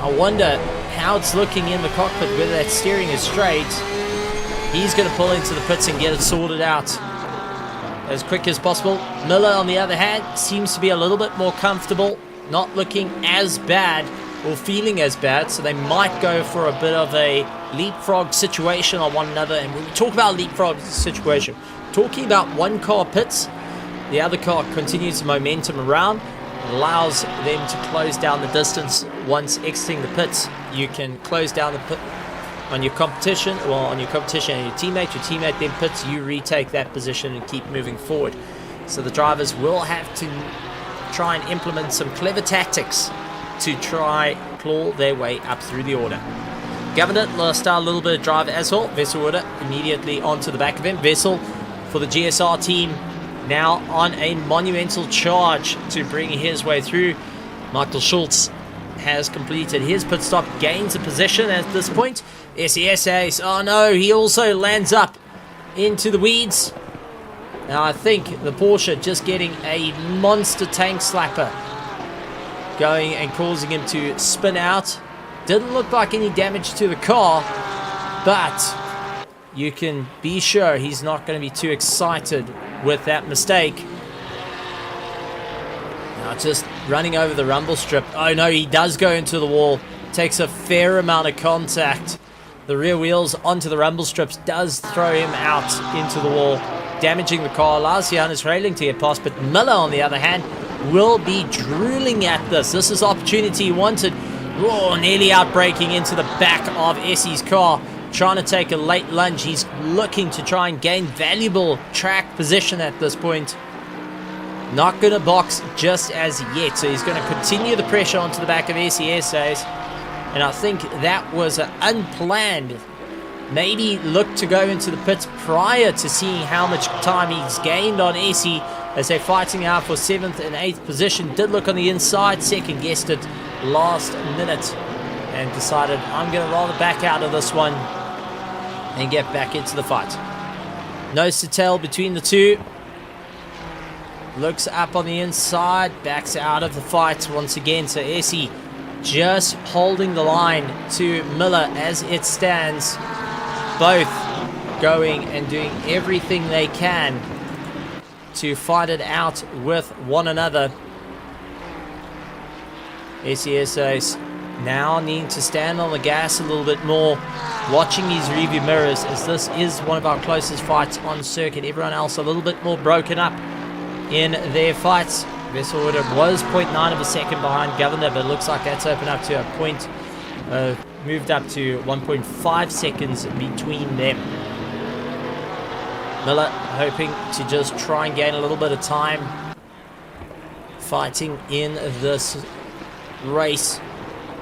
S1: I wonder how it's looking in the cockpit, whether that steering is straight. He's going to pull into the pits and get it sorted out as quick as possible. Miller, on the other hand, seems to be a little bit more comfortable, not looking as bad or feeling as bad, so they might go for a bit of a leapfrog situation on one another. And when we talk about leapfrog situation, talking about one car pits, the other car continues the momentum around, allows them to close down the distance. Once exiting the pits, you can close down the pit on your competition, and your teammate then pits, you retake that position and keep moving forward. So the drivers will have to try and implement some clever tactics to try claw their way up through the order. Governor lost a little bit of drive as well. Vesselrode immediately onto the back of him. Vessel for the GSR team now on a monumental charge to bring his way through. Michael Schultz has completed his pit stop, gains a position at this point. SES, oh no, he also lands up into the weeds. Now I think the Porsche just getting a monster tank slapper going and causing him to spin out. Didn't look like any damage to the car, but you can be sure he's not going to be too excited with that mistake. Now just running over the rumble strip. Oh no, he does go into the wall. Takes a fair amount of contact. The rear wheels onto the rumble strips does throw him out into the wall, damaging the car. Allows Johannes Railing to get past, but Miller, on the other hand, will be drooling at this. This is opportunity he wanted. Oh, nearly outbraking into the back of Essie's car, trying to take a late lunge. He's looking to try and gain valuable track position at this point. Not going to box just as yet, so he's going to continue the pressure onto the back of SESA's. And I think that was unplanned. Maybe look to go into the pits prior to seeing how much time he's gained on Essie as they're fighting out for 7th and 8th position. Did look on the inside, second guessed it last minute, and decided I'm going to rather back out of this one and get back into the fight. Nose to tail between the two. Looks up on the inside, backs out of the fight once again. So Essie just holding the line to Miller as it stands. Both going and doing everything they can to fight it out with one another. SESA's now needing to stand on the gas a little bit more, watching his rearview mirrors, as this is one of our closest fights on circuit. Everyone else a little bit more broken up in their fights. Vesselwood was 0.9 of a second behind Governor, but it looks like that's opened up to a point, moved up to 1.5 seconds between them. Miller hoping to just try and gain a little bit of time fighting in this race.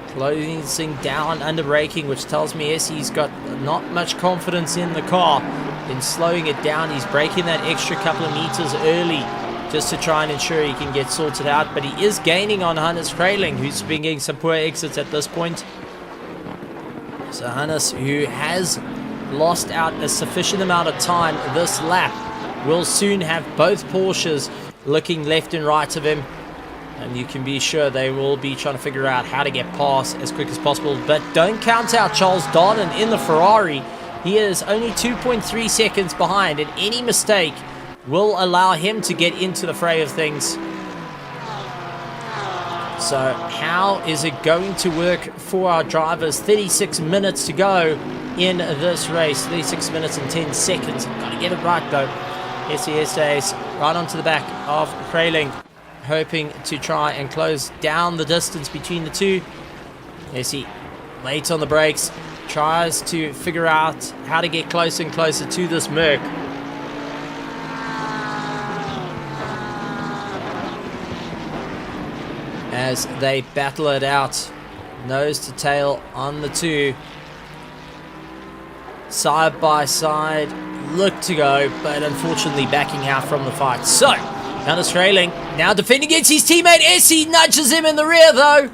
S1: Closing down under braking, which tells me Essie's got not much confidence in the car. In slowing it down, he's braking that extra couple of meters early just to try and ensure he can get sorted out. But he is gaining on Hannes Kraling, who's been getting some poor exits at this point. So Hannes, who has lost out a sufficient amount of time this lap, will soon have both Porsches looking left and right of him. And you can be sure they will be trying to figure out how to get past as quick as possible. But don't count out Charles Darden in the Ferrari. He is only 2.3 seconds behind, and any mistake will allow him to get into the fray of things. So how is it going to work for our drivers? 36 minutes to go in this race. 36 minutes and 10 seconds. Got to get it right though. SESA's right onto the back of Kraling, hoping to try and close down the distance between the two. Essie late on the brakes, tries to figure out how to get closer and closer to this Merc. As they battle it out, nose to tail on the two, side by side, look to go, but unfortunately backing out from the fight. So Hannes Kraling now defending against his teammate. Essie nudges him in the rear though.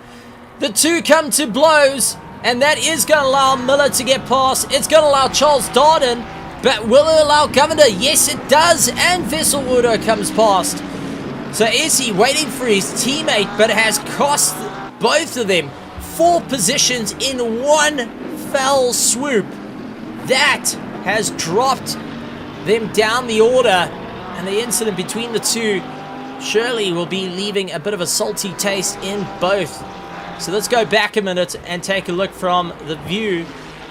S1: The two come to blows, and that is going to allow Miller to get past. It's going to allow Charles Darden, but will it allow Governor? Yes, it does, and Vesselwood comes past. So Essie waiting for his teammate, but it has cost both of them 4 positions in one fell swoop. That has dropped them down the order, and the incident between the two surely will be leaving a bit of a salty taste in both. So let's go back a minute and take a look from the view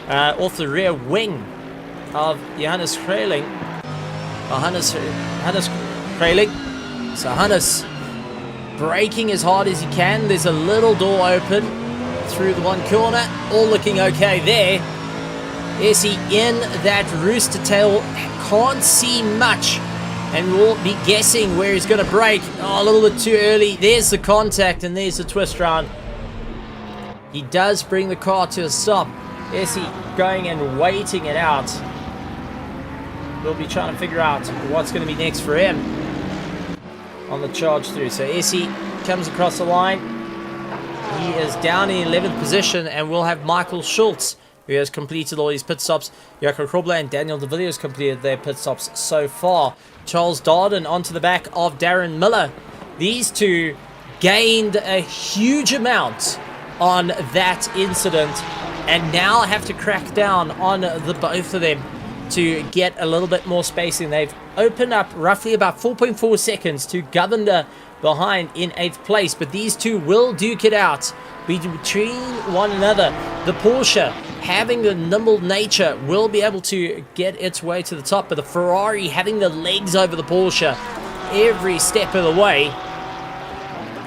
S1: off the rear wing of Johannes Kraling. Hannes Kraling. So Hannes braking as hard as he can. There's a little door open through the one corner. All looking okay there. Essie in that rooster tail, can't see much, and will be guessing where he's going to brake. Oh, a little bit too early. There's the contact, and there's the twist round. He does bring the car to a stop. Essie going and waiting it out. We'll be trying to figure out what's going to be next for him on the charge through. So Essie comes across the line. He is down in 11th position, and we'll have Michael Schultz, who has completed all his pit stops. Jaco Krobler and Daniel De Villiers completed their pit stops so far. Charles Darden onto the back of Darren Miller. These two gained a huge amount on that incident, and now have to crack down on the both of them to get a little bit more spacing. They've opened up roughly about 4.4 seconds to Governor behind in 8th place, but these two will duke it out between one another. The Porsche, having the nimble nature, will be able to get its way to the top, but the Ferrari, having the legs over the Porsche every step of the way,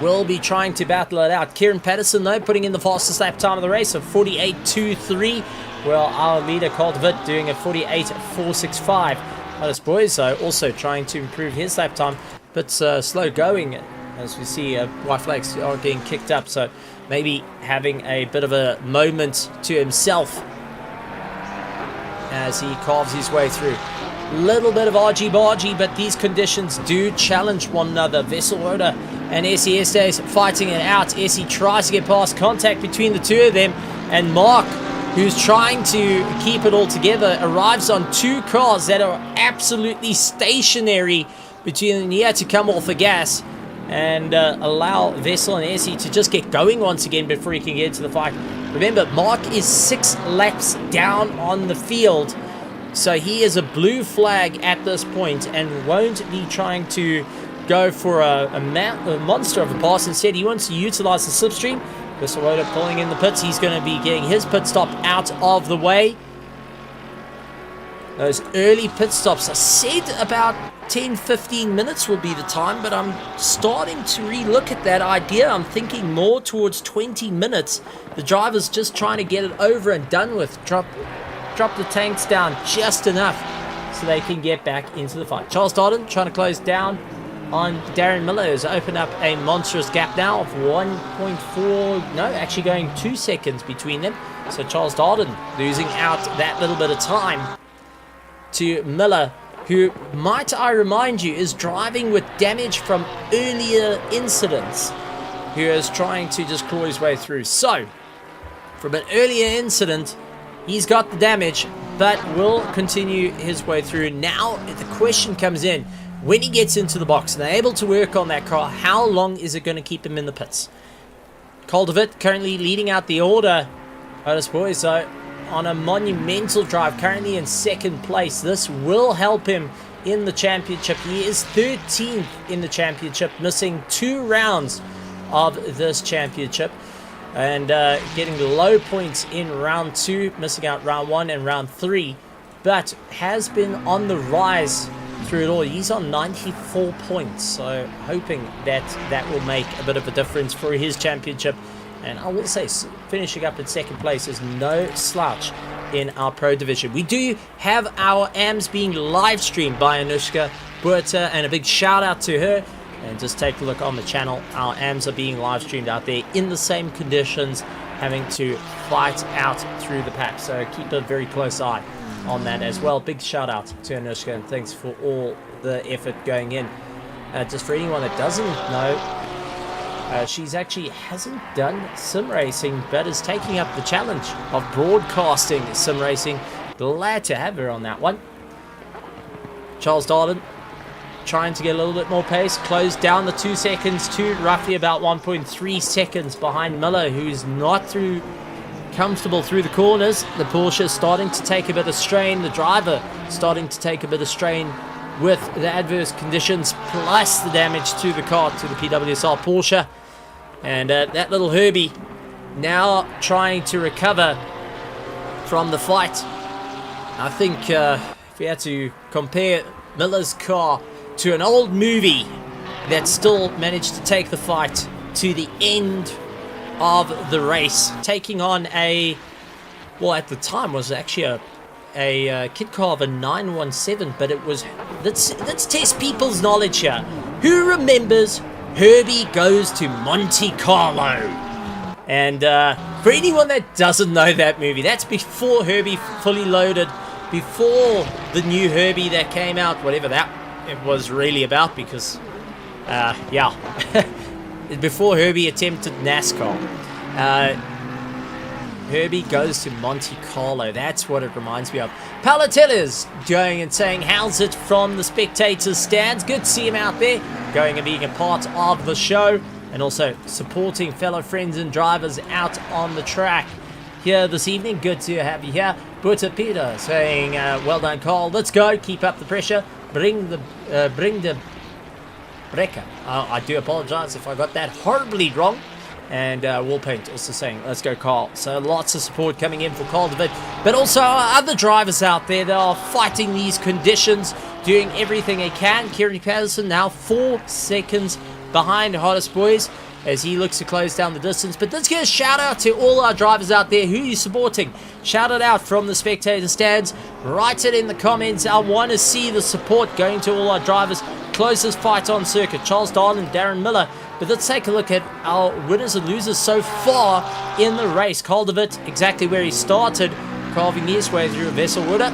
S1: will be trying to battle it out. Kieran Patterson, though, putting in the fastest lap time of the race of 48.23, while our leader, Caldervitt, doing a 48.465. Honest Boys, though, also trying to improve his lap time, but slow going, as we see white flags are getting kicked up, so maybe having a bit of a moment to himself as he carves his way through. Little bit of argy-bargy, but these conditions do challenge one another. Vesselroda and Essie Estes fighting it out. Essie tries to get past contact between the two of them, and Mark, who's trying to keep it all together, arrives on two cars that are absolutely stationary between. He had to come off the gas and allow Vessel and Essie to just get going once again before he can get into the fight. Remember, Mark is 6 laps down on the field, so he is a blue flag at this point and won't be trying to go for a monster of a pass. Instead, he wants to utilize the slipstream. Vesselroda pulling in the pits. He's going to be getting his pit stop out of the way. Those early pit stops, I said about 10-15 minutes will be the time, but I'm starting to re-look at that idea. I'm thinking more towards 20 minutes. The driver's just trying to get it over and done with. Drop the tanks down just enough so they can get back into the fight. Charles Darden trying to close down on Darren Miller, has opened up a monstrous gap now of 1.4, no, actually going 2 seconds between them. So Charles Darden losing out that little bit of time to Miller, who, might I remind you, is driving with damage from earlier incidents, who is trying to just claw his way through. So, from an earlier incident, he's got the damage, but will continue his way through. Now, the question comes in, when he gets into the box and they're able to work on that car, how long is it going to keep him in the pits? Caldervitt currently leading out the order. Otis Boys, though, on a monumental drive, currently in 2nd place. This will help him in the championship. He is 13th in the championship, missing 2 rounds of this championship, and getting low points in round 2, missing out round 1 and round 3, but has been on the rise through it all. He's on 94 points, so hoping that that will make a bit of a difference for his championship. And I will say, finishing up in 2nd place is no slouch in our pro division. We do have our AMs being live streamed by Anushka Buerta, and a big shout out to her. And just take a look on the channel. Our AMs are being live streamed out there in the same conditions, having to fight out through the pack. So keep a very close eye on that as well. Big shout out to Anushka, and thanks for all the effort going in. Just for anyone that doesn't know, she's actually hasn't done sim racing, but is taking up the challenge of broadcasting sim racing. Glad to have her on that one. Charles Darden trying to get a little bit more pace, closed down the 2 seconds to roughly about 1.3 seconds behind Miller, who's not comfortable through the corners. The Porsche starting to take a bit of strain, the driver starting to take a bit of strain with the adverse conditions, plus the damage to the car, to the PWSR Porsche. And that little Herbie now trying to recover from the fight. I think if we had to compare Miller's car to an old movie that still managed to take the fight to the end of the race, taking on well, at the time was actually a kit car of a 917, but it was, let's test people's knowledge here. Who remembers Herbie Goes to Monte Carlo? And for anyone that doesn't know that movie, that's before Herbie Fully Loaded, before the new Herbie that came out, whatever that it was really about, because yeah, before Herbie attempted NASCAR. Herbie Goes to Monte Carlo, that's what it reminds me of. Palatella's going and saying, how's it from the spectators stands? Good to see him out there, going and being a part of the show, and also supporting fellow friends and drivers out on the track. here this evening. Good to have you here. Butter Peter saying, well done, Carl. Let's go. Keep up the pressure. Bring the breaker. I do apologize if I got that horribly wrong. And Wallpaint also saying, let's go, Carl. So lots of support coming in for Carl David. But also our other drivers out there that are fighting these conditions, doing everything they can. Kieran Patterson now 4 seconds behind Hottest Boys as he looks to close down the distance. But let's give a shout out to all our drivers out there. Who are you supporting? Shout it out from the spectator stands. Write it in the comments. I want to see the support going to all our drivers. Closest fight on circuit, Charles Darling, Darren Miller. But let's take a look at our winners and losers so far in the race. Carl DeWitt, exactly where he started, carving his way through a vessel water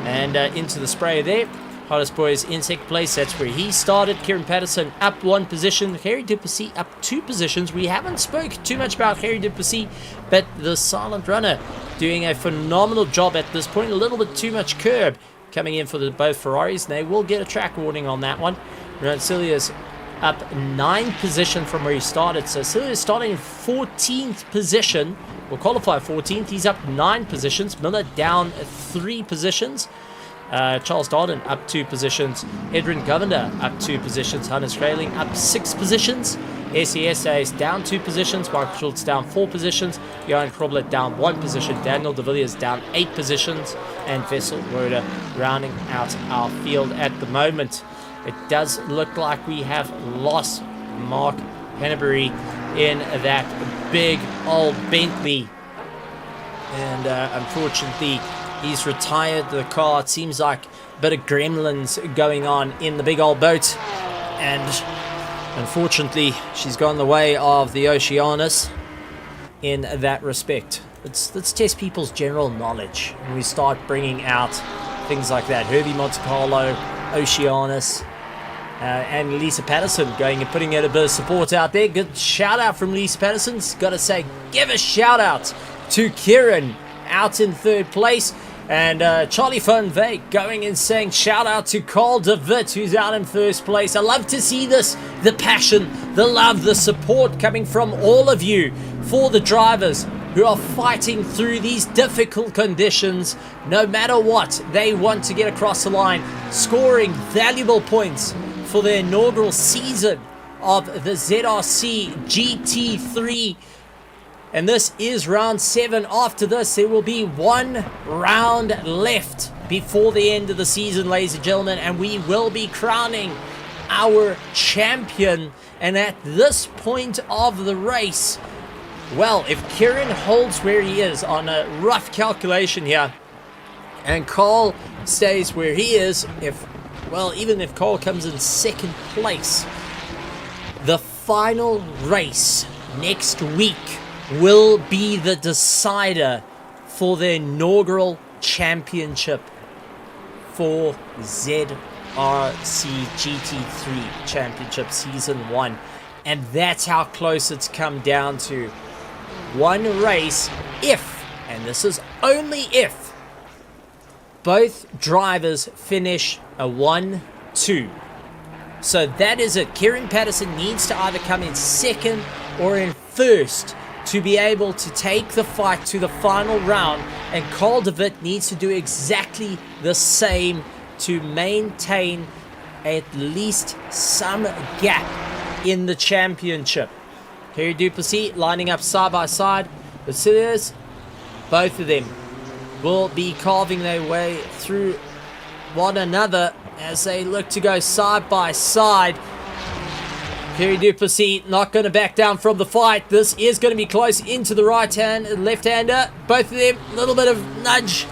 S1: and into the spray there. Hottest Boys in second place, that's where he started. Kieran Patterson up 1 position. Harry Duplessis up 2 positions. We haven't spoke too much about Harry Duplessis, but the silent runner doing a phenomenal job at this point. A little bit too much curb coming in for both Ferraris. They will get a track warning on that one. Celia's up 9 position from where he started. So Celia's starting in 14th position. Will qualify 14th. He's up 9 positions. Miller down 3 positions. Charles Darden up 2 positions. Edwin Governor up 2 positions. Hannes Grayling up 6 positions. SESA is down 2 positions. Michael Schultz down 4 positions. Johan Krobler down 1 position. Daniel De Villiers down 8 positions. And Vessel Roda rounding out our field at the moment. It does look like we have lost Mark Henneberry in that big old Bentley. And unfortunately, he's retired the car. It seems like a bit of gremlins going on in the big old boat. And unfortunately, she's gone the way of the Oceanus in that respect. Let's test people's general knowledge when we start bringing out things like that. Herbie Monte Carlo, Oceanus, and Lisa Patterson going and putting out a bit of support out there. Good shout out from Lisa Patterson. Got to say, give a shout out to Kieran out in 3rd place. And Charlie Van Veek going and saying shout out to Carl DeWitt, who's out in 1st place. I love to see this, the passion, the love, the support coming from all of you for the drivers who are fighting through these difficult conditions. No matter what, they want to get across the line, scoring valuable points for the inaugural season of the ZRC GT3. And this is round 7. After this, there will be 1 round left before the end of the season, ladies and gentlemen, and we will be crowning our champion. And at this point of the race, well, if Kieran holds where he is on a rough calculation here, and Carl stays where he is, even if Carl comes in 2nd place, the final race next week will be the decider for the inaugural championship for ZRC GT3 Championship Season 1. And that's how close it's come down to. 1 race if, and this is only if, both drivers finish a 1-2. So that is it. Kieran Patterson needs to either come in 2nd or in 1st to be able to take the fight to the final round, and Carl DeWitt needs to do exactly the same to maintain at least some gap in the championship. Harry Duplessis lining up side by side. The Steelers, both of them will be carving their way through one another as they look to go side by side. Harry Duplessis not going to back down from the fight. This is going to be close into the left-hander. Both of them, a little bit of nudge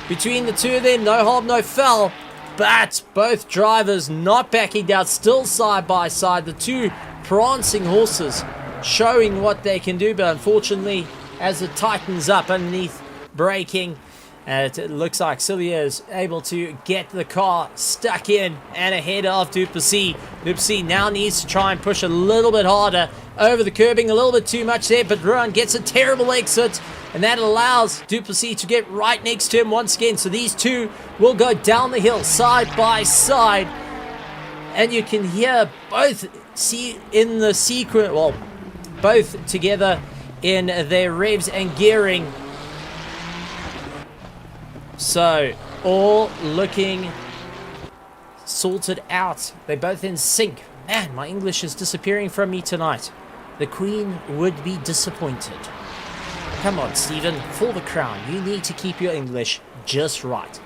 S1: between the two of them. No harm, no foul. But both drivers not backing down, still side by side. The two prancing horses showing what they can do. But unfortunately, as it tightens up underneath braking, it looks like Celia is able to get the car stuck in and ahead of Duplessis. Duplessis now needs to try and push a little bit harder over the curbing, a little bit too much there, but Ruan gets a terrible exit, and that allows Duplessis to get right next to him once again. So these two will go down the hill side by side, and you can hear both both together in their revs and gearing So, all looking sorted out. They're both in sync. Man, my English is disappearing from me tonight. The Queen would be disappointed. Come on, Stephen, for the crown. You need to keep your English just right.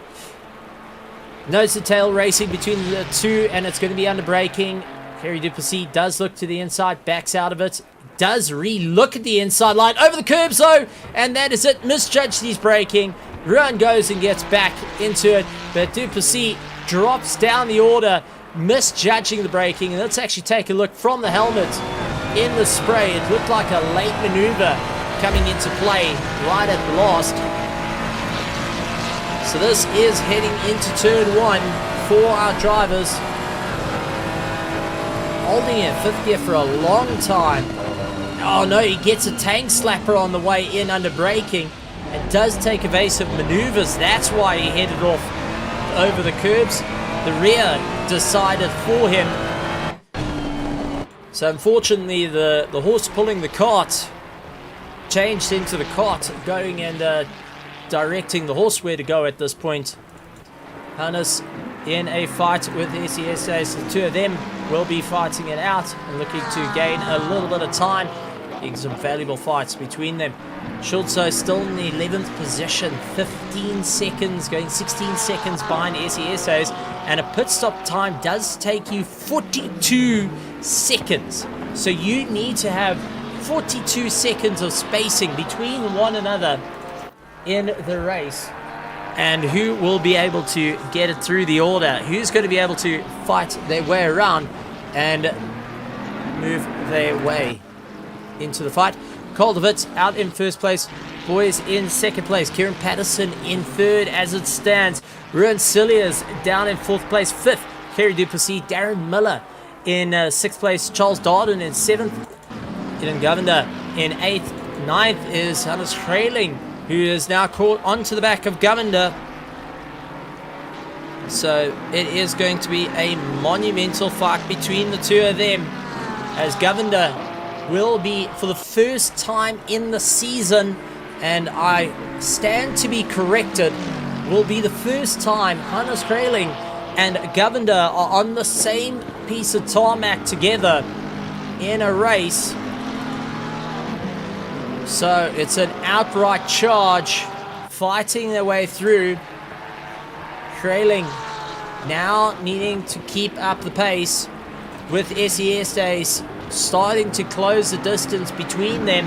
S1: Nose to tail racing between the two, and it's going to be under braking. Kerry Duplessis does look to the inside, backs out of it. Does re-look at the inside line, over the curbs though, and that is it. Misjudged his braking. Ruan goes and gets back into it, but Duplessis drops down the order, misjudging the braking. And let's actually take a look from the helmet in the spray. It looked like a late maneuver coming into play right at the last. So this is heading into turn 1 for our drivers. Holding in 5th gear for a long time. Oh no, he gets a tank slapper on the way in under braking. And does take evasive maneuvers. That's why he headed off over the curbs. The rear decided for him. So unfortunately the horse pulling the cart changed into the cart, going and directing the horse where to go at this point. Hannes in a fight with SESA. So the two of them will be fighting it out and looking to gain a little bit of time. Getting some valuable fights between them. Schultzo still in the 11th position, 15 seconds, going 16 seconds behind SESA's, and a pit stop time does take you 42 seconds. So you need to have 42 seconds of spacing between one another in the race. And who will be able to get it through the order? Who's going to be able to fight their way around and move their way into the fight? Caldervitz out in first place, Boys in second place, Kieran Patterson in third as it stands, Ruan Cilliers down in fourth place, fifth Kerry Duplessis, Darren Miller in sixth place, Charles Darden in seventh, Ian Govender in eighth, ninth is Hannes Trailing, who is now caught onto the back of Govender. So it is going to be a monumental fight between the two of them, as Govender will be, for the first time in the season, and I stand to be corrected, will be the first time Hannes Trailing and Govender are on the same piece of tarmac together in a race. So it's an outright charge, fighting their way through. Trailing now needing to keep up the pace, with SES Days starting to close the distance between them.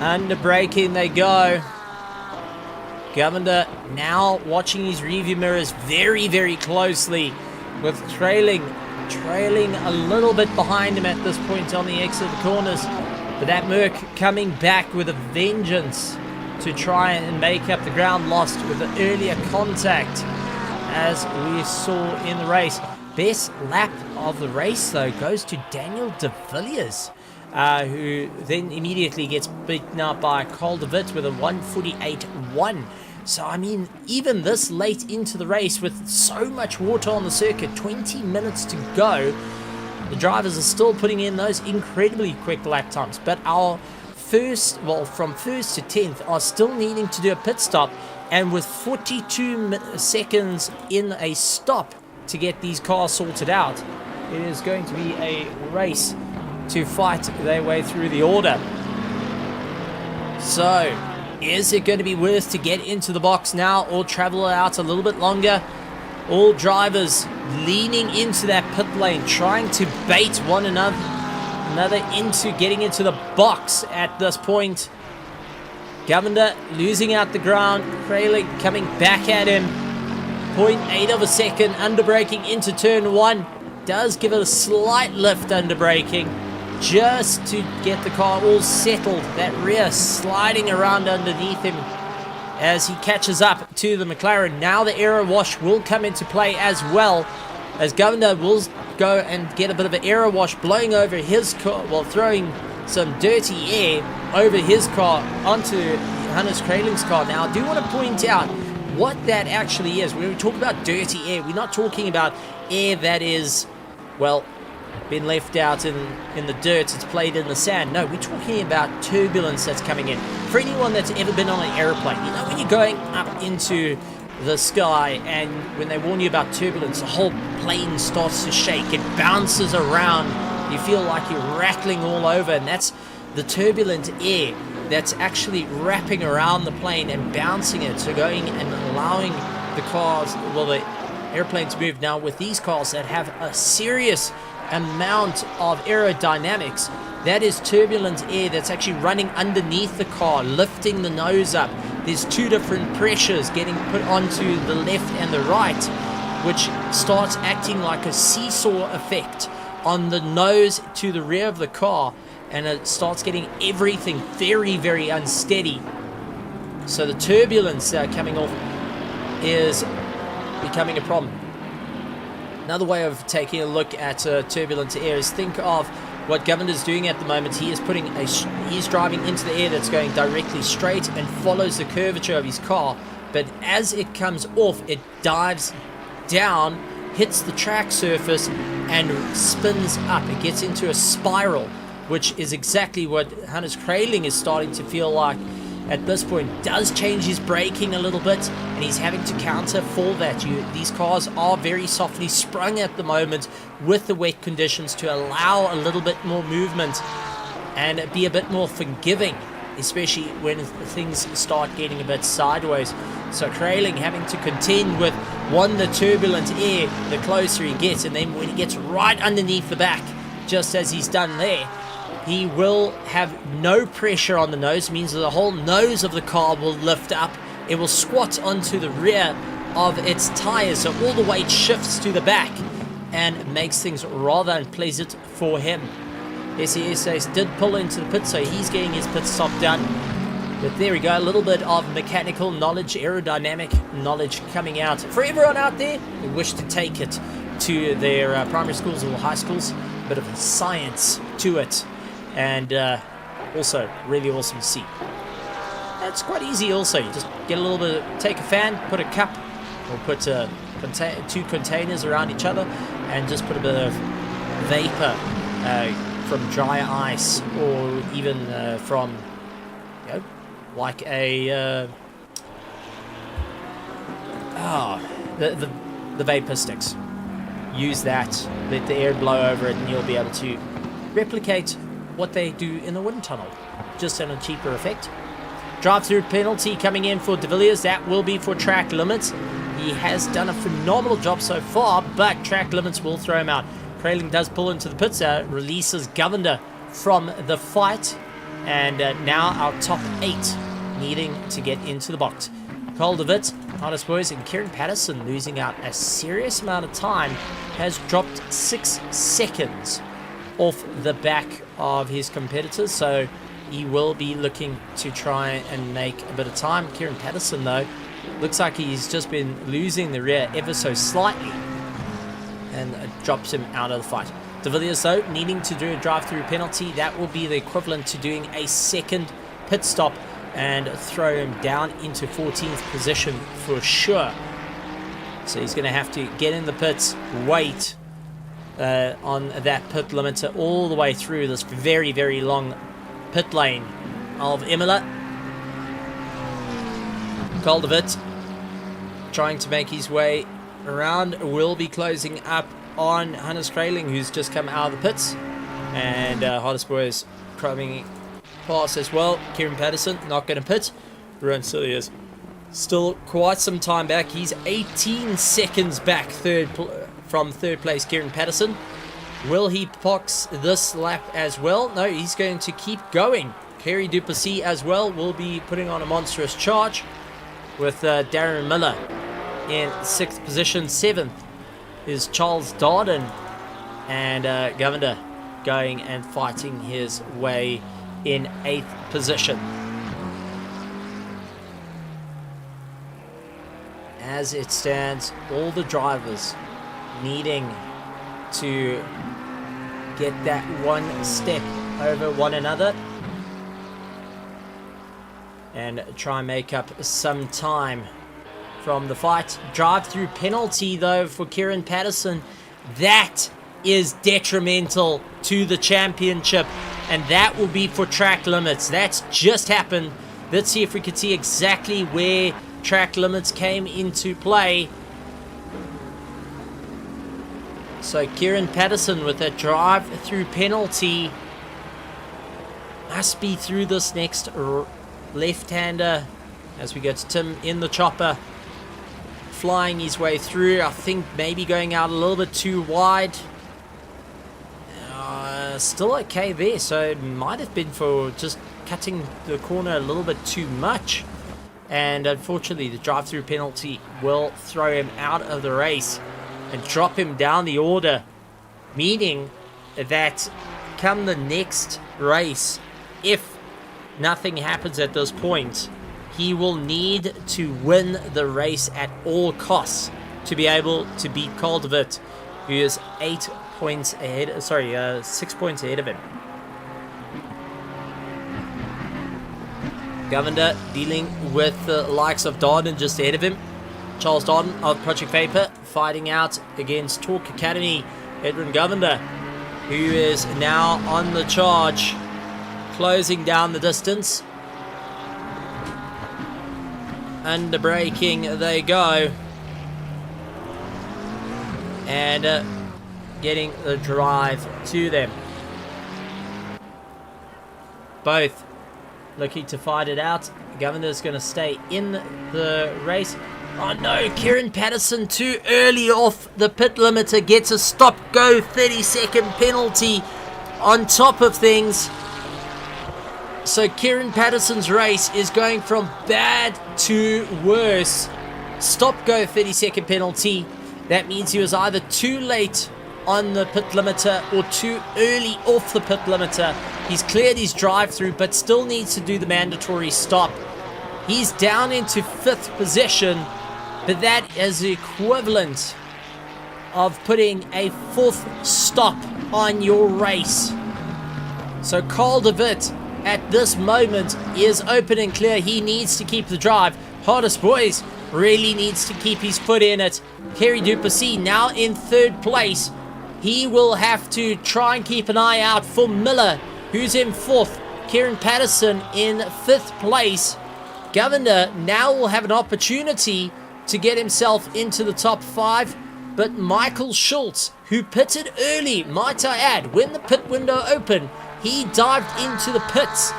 S1: Under braking they go. Govender now watching his rearview mirrors very, very closely, with Trailing a little bit behind him at this point on the exit of the corners. But that Merc coming back with a vengeance to try and make up the ground lost with the earlier contact, as we saw in the race. Best lap of the race, though, goes to Daniel de Villiers, who then immediately gets beaten up by Caldervit with a 1:48.1. So, I mean, even this late into the race, with so much water on the circuit, 20 minutes to go, the drivers are still putting in those incredibly quick lap times. But our first, well, from first to 10th are still needing to do a pit stop, and with 42 seconds in a stop to get these cars sorted out, it is going to be a race to fight their way through the order. So, is it going to be worth to get into the box now or travel out a little bit longer? All drivers leaning into that pit lane, trying to bait one another into getting into the box at this point. Govender losing out the ground, Trailing coming back at him. 0.8 of a second under braking into turn one. Does give it a slight lift under braking, just to get the car all settled. That rear sliding around underneath him as he catches up to the McLaren. Now the aero wash will come into play as well, as Govender will go and get a bit of an aero wash blowing over his car, while throwing some dirty air over his car onto Hannes Trailing's car. Now I do want to point out what that actually is. When we talk about dirty air, we're not talking about air that is, well, been left out in the dirt, it's played in the sand. No, we're talking about turbulence that's coming in. For anyone that's ever been on an aeroplane, you know when you're going up into the sky and when they warn you about turbulence, the whole plane starts to shake, it bounces around, you feel like you're rattling all over, and that's the turbulent air that's actually wrapping around the plane and bouncing it, so going and allowing the cars, well, the airplanes move. Now with these cars that have a serious amount of aerodynamics, that is turbulent air that's actually running underneath the car, lifting the nose up. There's two different pressures getting put onto the left and the right, which starts acting like a seesaw effect on the nose to the rear of the car, and it starts getting everything very, very unsteady. So the turbulence coming off is becoming a problem. Another way of taking a look at turbulent air is think of what Governor's doing at the moment. He is he's driving into the air that's going directly straight and follows the curvature of his car, but as it comes off, it dives down, hits the track surface, and spins up. It gets into a spiral, which is exactly what Hannes Kraling is starting to feel like at this point. Does change his braking a little bit, and he's having to counter for that. These cars are very softly sprung at the moment with the wet conditions to allow a little bit more movement and be a bit more forgiving, especially when things start getting a bit sideways. So Kraling having to contend with, one, the turbulent air the closer he gets, and then when he gets right underneath the back, just as he's done there, he will have no pressure on the nose. It means that the whole nose of the car will lift up. It will squat onto the rear of its tires, so all the weight shifts to the back and makes things rather unpleasant for him. SES did pull into the pit, so he's getting his pit stop done. But there we go, a little bit of mechanical knowledge, aerodynamic knowledge coming out for everyone out there who wish to take it to their primary schools or high schools. A bit of science to it. And also really awesome to see. It's quite easy also. You just get a little bit, take a fan, put a cup, or put two containers around each other, and just put a bit of vapor from dry ice, or even from, you know, like a the vapor sticks. Use that, let the air blow over it, and you'll be able to replicate what they do in the wind tunnel, just in a cheaper effect. Drive-through penalty coming in for De Villiers. That will be for track limits. He has done a phenomenal job so far, but track limits will throw him out. Kraling does pull into the pits, releases Governor from the fight, and now our top 8 needing to get into the box. Cole DeWitt, Honest Boys, and Kieran Patterson losing out a serious amount of time, has dropped 6 seconds off the back of his competitors, so he will be looking to try and make a bit of time. Kieran Patterson, though, looks like he's just been losing the rear ever so slightly, and it drops him out of the fight. De Villiers, though, needing to do a drive-through penalty. That will be the equivalent to doing a second pit stop and throw him down into 14th position for sure. So he's going to have to get in the pits, wait on that pit limiter all the way through this very, very long pit lane of Imola. Cole DeWitt trying to make his way around, will be closing up on Hannes Kraling, who's just come out of the pits, and Hottest Boys coming past as well. Kieran Patterson not going to pit. Ruan Silliers still quite some time back. He's 18 seconds back from third place. Kieran Patterson, will he box this lap as well? No, he's going to keep going. Kerry Duplessis as well will be putting on a monstrous charge, with Darren Miller in 6th position. 7th is Charles Darden, and Governor going and fighting his way in 8th position. As it stands, all the drivers needing to get that one step over one another and try and make up some time from the fight. Drive-through penalty, though, for Kieran Patterson. That is detrimental to the championship, and that will be for track limits. That's just happened. Let's see if we can see exactly where track limits came into play. So Kieran Patterson with a drive-through penalty must be through this next left-hander as we go to Tim in the chopper, flying his way through. I think maybe going out a little bit too wide. Still okay there, so it might have been for just cutting the corner a little bit too much, and unfortunately the drive-through penalty will throw him out of the race and drop him down the order, meaning that come the next race, if nothing happens at this point, he will need to win the race at all costs to be able to beat Calderwood, who is 6 points ahead of him. Governor dealing with the likes of Darden just ahead of him. Charles Darden of Project Vapor fighting out against Talk Academy. Edwin Governor, who is now on the charge, closing down the distance. Under braking they go. And getting the drive to them. Both looking to fight it out. Governor's going to stay in the race. Oh no, Kieran Patterson too early off the pit limiter, gets a stop-go 30-second penalty on top of things. So Kieran Patterson's race is going from bad to worse. Stop-go 30-second penalty. That means he was either too late on the pit limiter or too early off the pit limiter. He's cleared his drive-through but still needs to do the mandatory stop. He's down into 5th position, but that is the equivalent of putting a 4th stop on your race. So Carl de Witt at this moment is open and clear. He needs to keep the drive. Hardest Boys really needs to keep his foot in it. Kerry Duplessis now in 3rd place. He will have to try and keep an eye out for Miller, who's in 4th. Kieran Patterson in 5th place. Governor now will have an opportunity to get himself into the top 5, but Michael Schultz, who pitted early, might I add, when the pit window opened, he dived into the pits,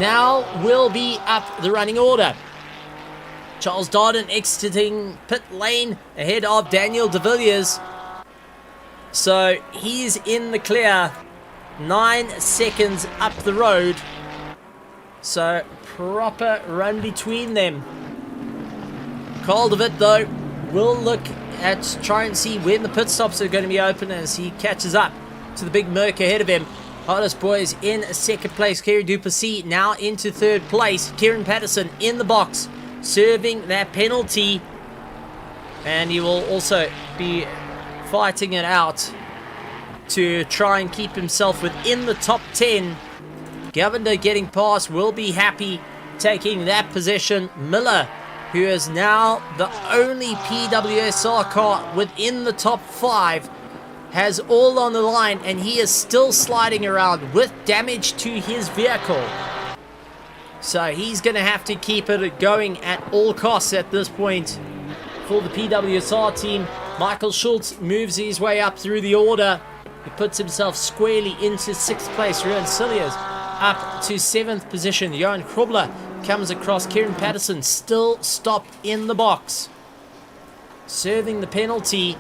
S1: now will be up the running order. Charles Darden exiting pit lane ahead of Daniel de Villiers. So he's in the clear, 9 seconds up the road. So proper run between them. Carl de Witt though will look at try and see when the pit stops are going to be open as he catches up to the big Merc ahead of him. Hardest Boys in 2nd place. Kerry Duplessis now into 3rd place. Kieran Patterson in the box, serving that penalty, and he will also be fighting it out to try and keep himself within the top 10. Governor getting past will be happy taking that position. Miller, who is now the only PWSR car within the top 5, has all on the line, and he is still sliding around with damage to his vehicle. So he's going to have to keep it going at all costs at this point for the PWSR team. Michael Schultz moves his way up through the order. He puts himself squarely into 6th place. Ruan Cilliers up to 7th position. Johan Krobler comes across. Kieran Patterson still stopped in the box, serving the penalty,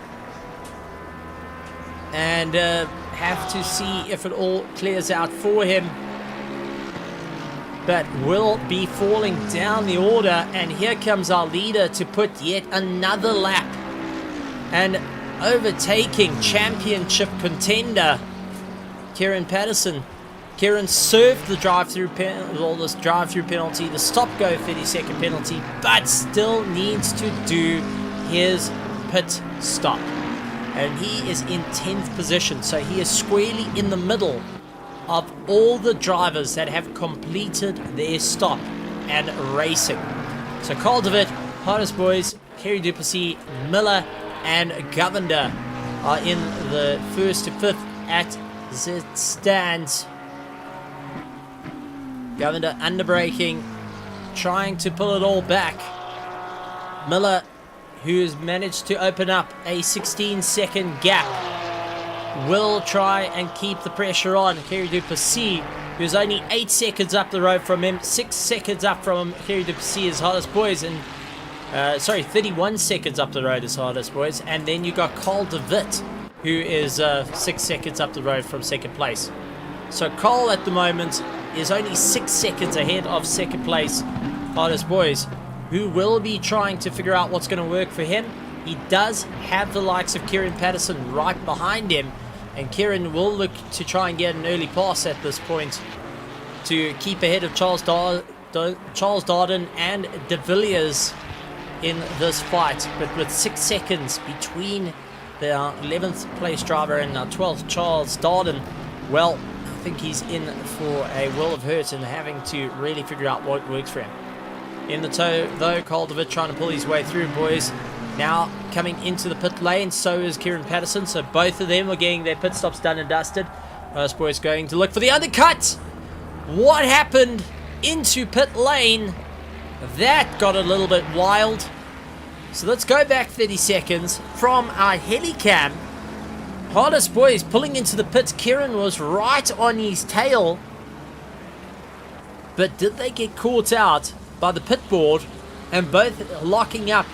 S1: and have to see if it all clears out for him, but will be falling down the order. And here comes our leader to put yet another lap and overtaking championship contender Kieran Patterson. Kieran served the drive-through penalty, the stop-go 30-second penalty, but still needs to do his pit stop. And he is in 10th position, so he is squarely in the middle of all the drivers that have completed their stop and racing. So Carl de Witt, Hardest Boys, Kerry Duplessis, Miller, and Governor are in the 1st to 5th at the stands. Going to underbraking, trying to pull it all back. Miller, who has managed to open up a 16-second gap, will try and keep the pressure on. Kerry Duplessis, who's only 8 seconds up the road from him, 6 seconds up from him. Kerry Duplessis is hardest boys, and 31 seconds up the road is hardest boys. And then you got Cole DeWitt, who is 6 seconds up the road from second place. So Cole at the moment is only 6 seconds ahead of second place hardest boys, who will be trying to figure out what's going to work for him. He does have the likes of Kieran Patterson right behind him, and Kieran will look to try and get an early pass at this point to keep ahead of Charles Darden and De Villiers in this fight. But with 6 seconds between the 11th place driver and 12th Charles Darden, well, I think he's in for a world of hurt and having to really figure out what works for him. In the tow, though, Cole DeWitt trying to pull his way through, boys. Now coming into the pit lane, so is Kieran Patterson. So both of them are getting their pit stops done and dusted. First boys going to look for the undercut. What happened into pit lane? That got a little bit wild. So let's go back 30 seconds from our helicam. Hardest boys pulling into the pits. Kieran was right on his tail. But did they get caught out by the pit board and both locking up?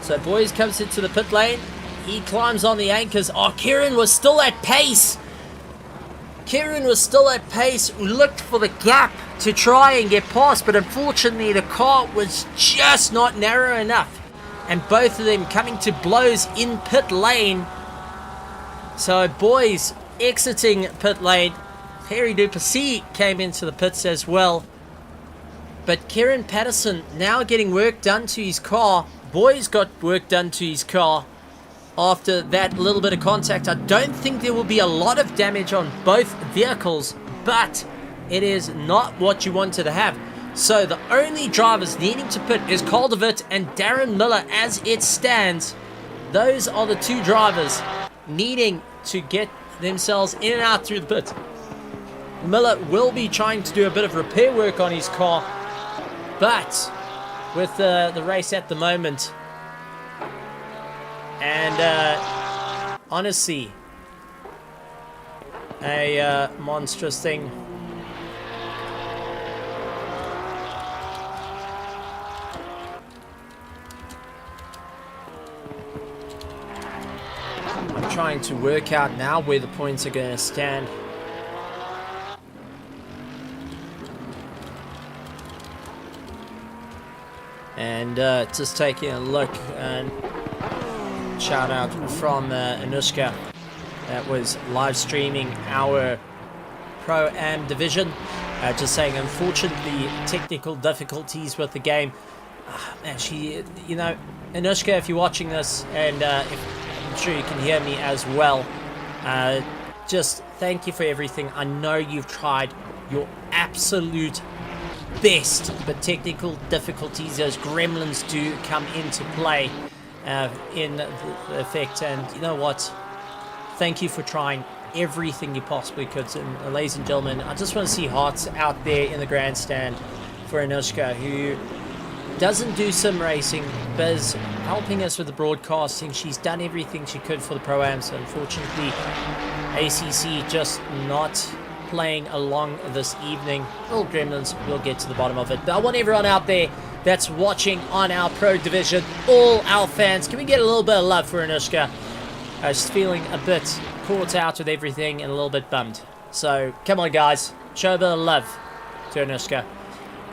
S1: So boys comes into the pit lane. He climbs on the anchors. Oh, Kieran was still at pace. Kieran was still at pace. We looked for the gap to try and get past, but unfortunately the car was just not narrow enough. And both of them coming to blows in pit lane. So boys exiting pit lane. Kerry Duplessis came into the pits as well. But Kieran Patterson now getting work done to his car. Boys got work done to his car after that little bit of contact. I don't think there will be a lot of damage on both vehicles, but it is not what you wanted to have. So the only drivers needing to pit is Cole DeWitt and Darren Miller as it stands. Those are the two drivers needing to get themselves in and out through the pit. Miller will be trying to do a bit of repair work on his car, but with the race at the moment, and honestly, a monstrous thing. I'm trying to work out now where the points are going to stand. And just taking a look, and shout out from Anushka that was live streaming our Pro-Am division, just saying unfortunately technical difficulties with the game. And she, you know, Anushka, if you're watching this, and I'm sure you can hear me as well, just thank you for everything. I know you've tried your absolute best, but technical difficulties, those gremlins do come into play in the effect. And you know what, thank you for trying everything you possibly could. And ladies and gentlemen, I just want to see hearts out there in the grandstand for Anushka, who doesn't do sim racing but is helping us with the broadcasting. She's done everything she could for the Pro-Am, so unfortunately ACC just not playing along this evening. Little gremlins, we'll get to the bottom of it. But I want everyone out there that's watching on our Pro Division, all our fans, can we get a little bit of love for Anushka? She's feeling a bit caught out with everything and a little bit bummed. So come on guys, show a bit of love to Anushka.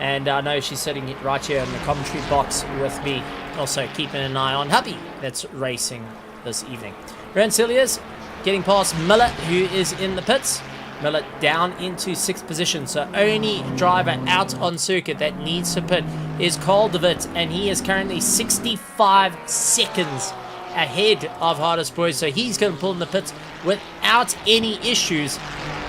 S1: And I know she's sitting right here in the commentary box with me, also keeping an eye on Hubby that's racing this evening. Rancelius getting past Miller, who is in the pits. Miller down into 6th position, so only driver out on circuit that needs to pit is Cole DeWitt, and he is currently 65 seconds ahead of Hardest Boys, so he's going to pull in the pits without any issues,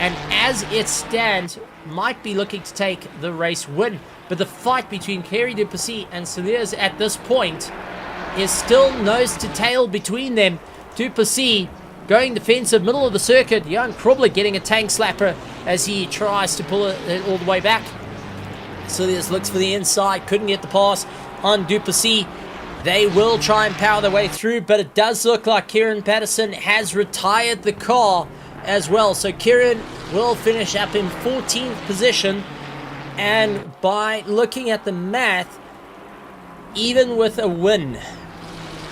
S1: and as it stands, might be looking to take the race win. But the fight between Kerry Duplessis and Saliers at this point is still nose to tail between them. Duplessis going defensive, middle of the circuit. Jan Krobler getting a tank slapper as he tries to pull it all the way back. Silius looks for the inside, couldn't get the pass on Duplessis. They will try and power their way through, but it does look like Kieran Patterson has retired the car as well. So Kieran will finish up in 14th position. And by looking at the math, even with a win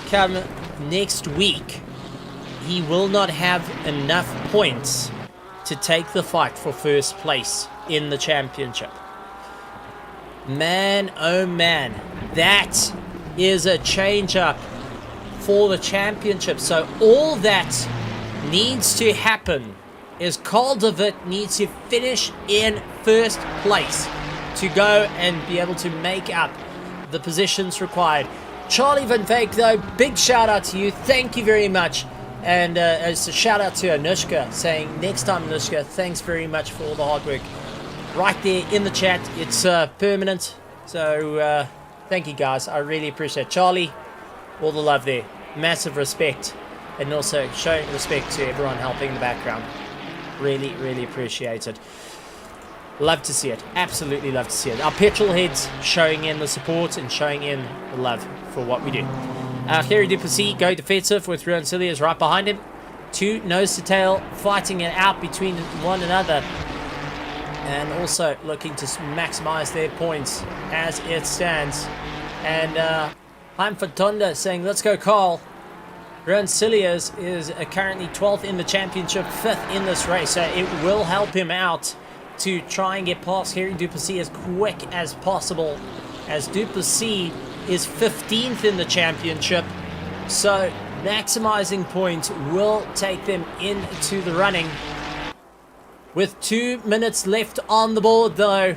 S1: come next week, he will not have enough points to take the fight for first place in the championship. Man, oh man, that is a change up for the championship. So all that needs to happen is Carl de Wit needs to finish in first place to go and be able to make up the positions required. Charlie Van Veek, though, big shout out to you. Thank you very much. And as a shout out to Anushka, saying next time, Anushka, thanks very much for all the hard work. Right there in the chat, it's permanent. So thank you guys, I really appreciate it. Charlie, all the love there. Massive respect. And also showing respect to everyone helping in the background. Really, really appreciate it. Love to see it. Absolutely love to see it. Our petrol heads showing in the support and showing in the love for what we do. Kerry Duplessis go defensive with Ruan Silius right behind him. Two nose to tail fighting it out between one another. And also looking to maximize their points as it stands. And I'm Fatonda saying, let's go, Carl. Ruan Silius is currently 12th in the championship, 5th in this race. So it will help him out to try and get past Kerry Duplessis as quick as possible, as Duplessis is 15th in the championship. So maximizing points will take them into the running. With 2 minutes left on the board, though,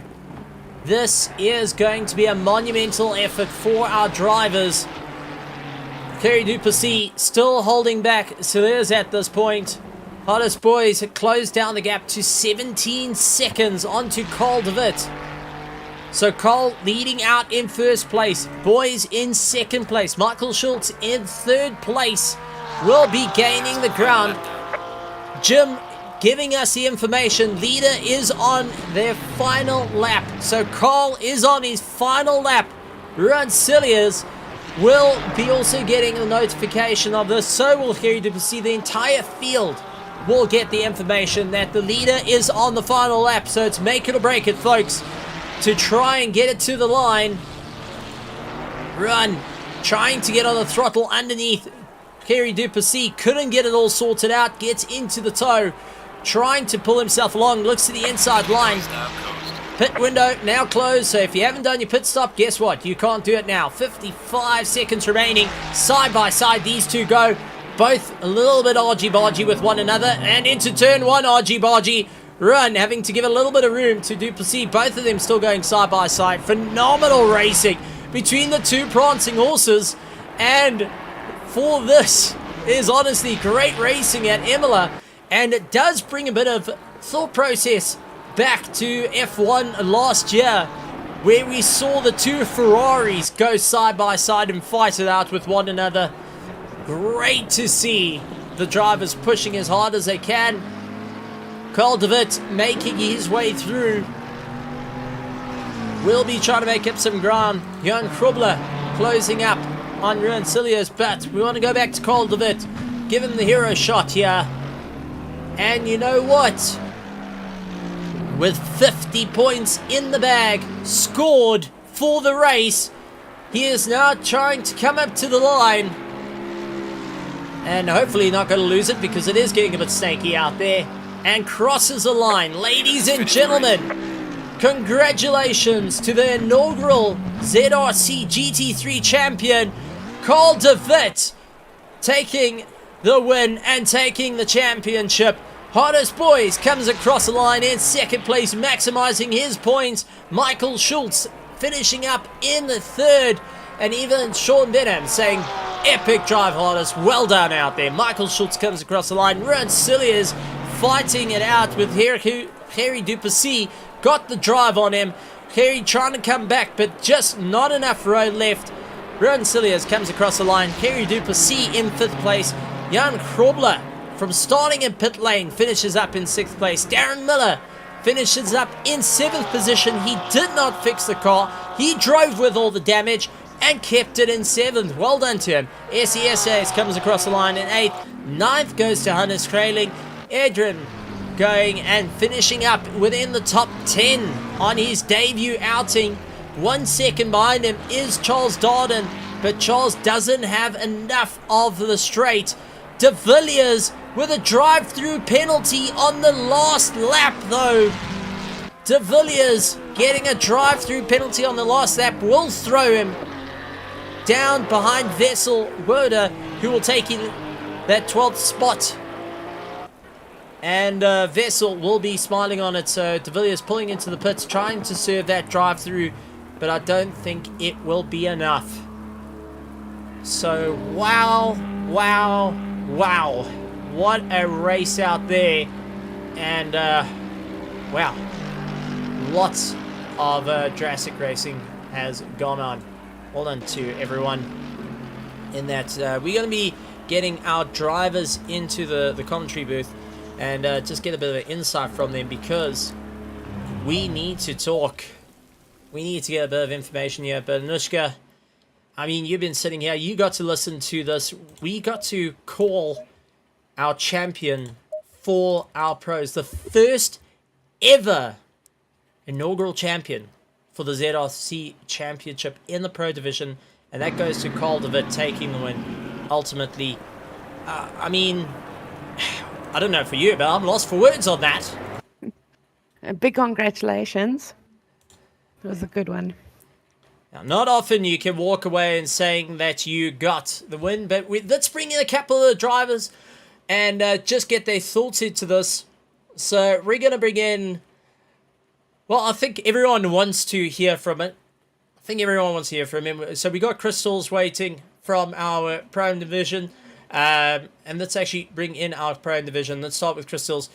S1: this is going to be a monumental effort for our drivers. Kerry Duplessis still holding back Silius at this point. Hottest Boys closed down the gap to 17 seconds onto Carl de Wit. So Carl leading out in first place. Boys in second place. Michael Schultz in third place will be gaining the ground. Jim giving us the information. Leader is on their final lap. So Carl is on his final lap. Ruan Silius will be also getting a notification of this. So will Kerry Duplessis. The entire field will get the information that the leader is on the final lap. So it's make it or break it, folks, to try and get it to the line. Run, trying to get on the throttle underneath. Kerry Duplessis couldn't get it all sorted out. Gets into the toe, trying to pull himself along. Looks to the inside line. Pit window now closed. So if you haven't done your pit stop, guess what? You can't do it now. 55 seconds remaining. Side by side, these two go. Both a little bit argy-bargy with one another. And into turn one, argy-bargy. Run, having to give a little bit of room to Duplessis. Both of them still going side by side. Phenomenal racing between the two prancing horses. And for this is honestly great racing at Imola. And it does bring a bit of thought process back to F1 last year, where we saw the two Ferraris go side by side and fight it out with one another. Great to see the drivers pushing as hard as they can. Carl de Wit making his way through. Will be trying to make up some ground. Jan Krobler closing up on Ruan Silius, but we want to go back to Carl de Wit. Give him the hero shot here. And you know what? With 50 points in the bag, scored for the race, he is now trying to come up to the line. And hopefully not going to lose it, because it is getting a bit snaky out there. And crosses the line. Ladies and gentlemen, congratulations to the inaugural ZRC GT3 champion, Carl de Wit, taking the win and taking the championship. Hottest Boys comes across the line in second place, maximizing his points. Michael Schultz finishing up in the third. And even Sean Benham saying, epic drive, Hottest. Well done out there. Michael Schultz comes across the line. Ruan Silius fighting it out with Kerry Duplessis. Got the drive on him. Kerry trying to come back, but just not enough road left. Ruan Silius comes across the line. Kerry Duplessis in fifth place. Jan Krobler, from starting in pit lane, finishes up in 6th place. Darren Miller finishes up in 7th position. He did not fix the car. He drove with all the damage and kept it in 7th. Well done to him. SESAs comes across the line in 8th. 9th goes to Hannes Kraling. Adrian going and finishing up within the top 10 on his debut outing. 1 second behind him is Charles Darden, but Charles doesn't have enough of the straight. De Villiers with a drive-through penalty on the last lap though. De Villiers getting a drive-through penalty on the last lap will throw him down behind Vessel Woda, who will take in that 12th spot. And Vessel will be smiling on it, so De Villiers pulling into the pits, trying to serve that drive-through, but I don't think it will be enough. So, wow. What a race out there. And, wow. Lots of Jurassic racing has gone on. Well done to everyone in that. We're going to be getting our drivers into the commentary booth and just get a bit of an insight from them, because we need to talk. We need to get a bit of information here. But Anushka, I mean, you've been sitting here. You got to listen to this. We got to call our champion for our pros. The first ever inaugural champion for the ZRC Championship in the Pro Division. And that goes to Carl de Wit taking the win. Ultimately, I mean, I don't know for you, but I'm lost for words on that.
S2: A big congratulations. It was a good one.
S1: Now, not often you can walk away and saying that you got the win, but let's bring in a couple of the drivers and just get their thoughts into this. So we're going to bring in, well, I think everyone wants to hear from it. I think everyone wants to hear from him. So we got Crystals waiting from our Prime Division. And let's actually bring in our Prime Division. Let's start with Crystals.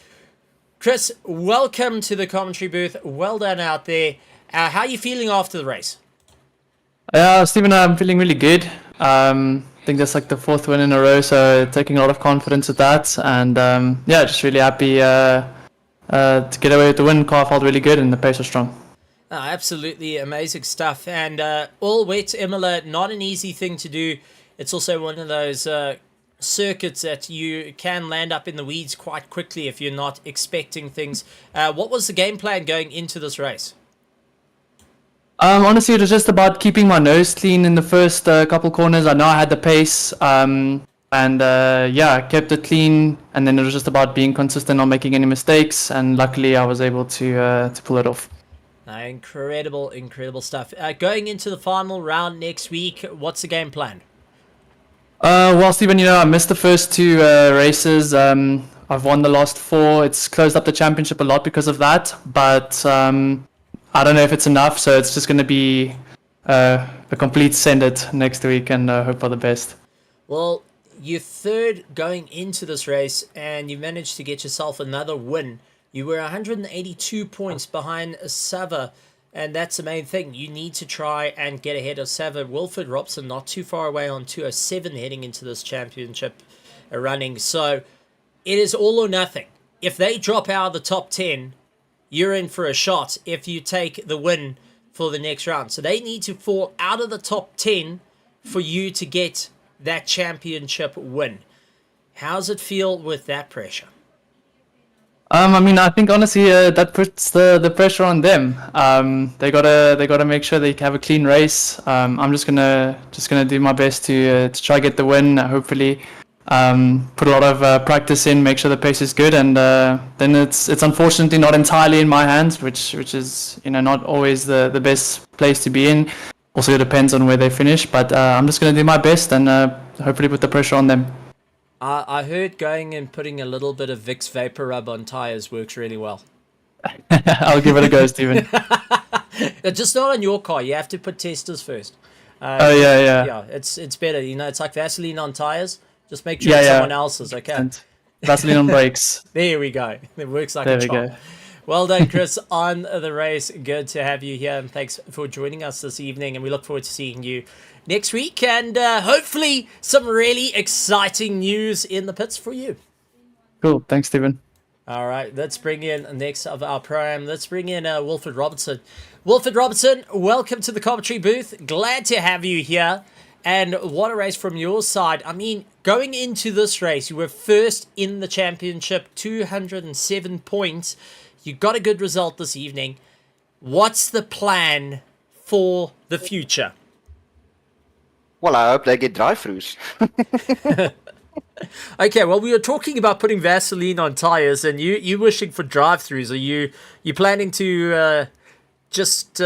S1: Chris, welcome to the commentary booth. Well done out there. How are you feeling after the race?
S3: Stephen, I'm feeling really good. I think that's like the 4th win in a row, so taking a lot of confidence with that. And yeah, just really happy to get away with the win. Car felt really good and the pace was strong.
S1: Absolutely amazing stuff. And all wet Imola, not an easy thing to do. It's also one of those circuits that you can land up in the weeds quite quickly if you're not expecting things. What was the game plan going into this race?
S3: Honestly, it was just about keeping my nose clean in the first couple corners. I know I had the pace, and yeah, I kept it clean. And then it was just about being consistent, not making any mistakes. And luckily, I was able to pull it off.
S1: Incredible stuff. Going into the final round next week, what's the game plan?
S3: Well, Stephen, you know, I missed the first 2 races. I've won the last 4. It's closed up the championship a lot because of that. But I don't know if it's enough, so it's just going to be a complete send it next week and hope for the best.
S1: Well, you're 3rd going into this race, and you managed to get yourself another win. You were 182 points behind Sava, and that's the main thing. You need to try and get ahead of Sava. Wilfred Robson not too far away on 207 heading into this championship running. So it is all or nothing. If they drop out of the top 10, you're in for a shot if you take the win for the next round. So they need to fall out of the top 10 for you to get that championship win. How's it feel with that pressure?
S3: I mean, I think honestly that puts the pressure on them. They gotta make sure they have a clean race. I'm just gonna do my best to try get the win. Hopefully, put a lot of practice in, make sure the pace is good, and then it's unfortunately not entirely in my hands, which is, you know, not always the best place to be in. Also, it depends on where they finish, but I'm just gonna do my best and hopefully put the pressure on them.
S1: I heard going and putting a little bit of Vicks Vapor Rub on tires works really well.
S3: I'll give it a go, Stephen.
S1: Just not on your car. You have to put testers first.
S3: Yeah.
S1: Yeah, it's better. You know, it's like Vaseline on tires. Just make sure it's someone else's, okay?
S3: Vaseline on brakes.
S1: There we go. It works like a charm. Well done, Chris, on the race. Good to have you here, and thanks for joining us this evening. And we look forward to seeing you next week, and hopefully some really exciting news in the pits for you.
S3: Cool. Thanks, Stephen.
S1: All right, let's bring in next of our program. Let's bring in Wilfred Robertson. Wilfred Robertson, welcome to the commentary booth. Glad to have you here. And what a race from your side. I mean, going into this race, you were first in the championship, 207 points. You got a good result this evening. What's the plan for the future?
S4: Well, I hope they get drive-throughs.
S1: Okay, well, we were talking about putting Vaseline on tires, and you wishing for drive-throughs. Are you planning to just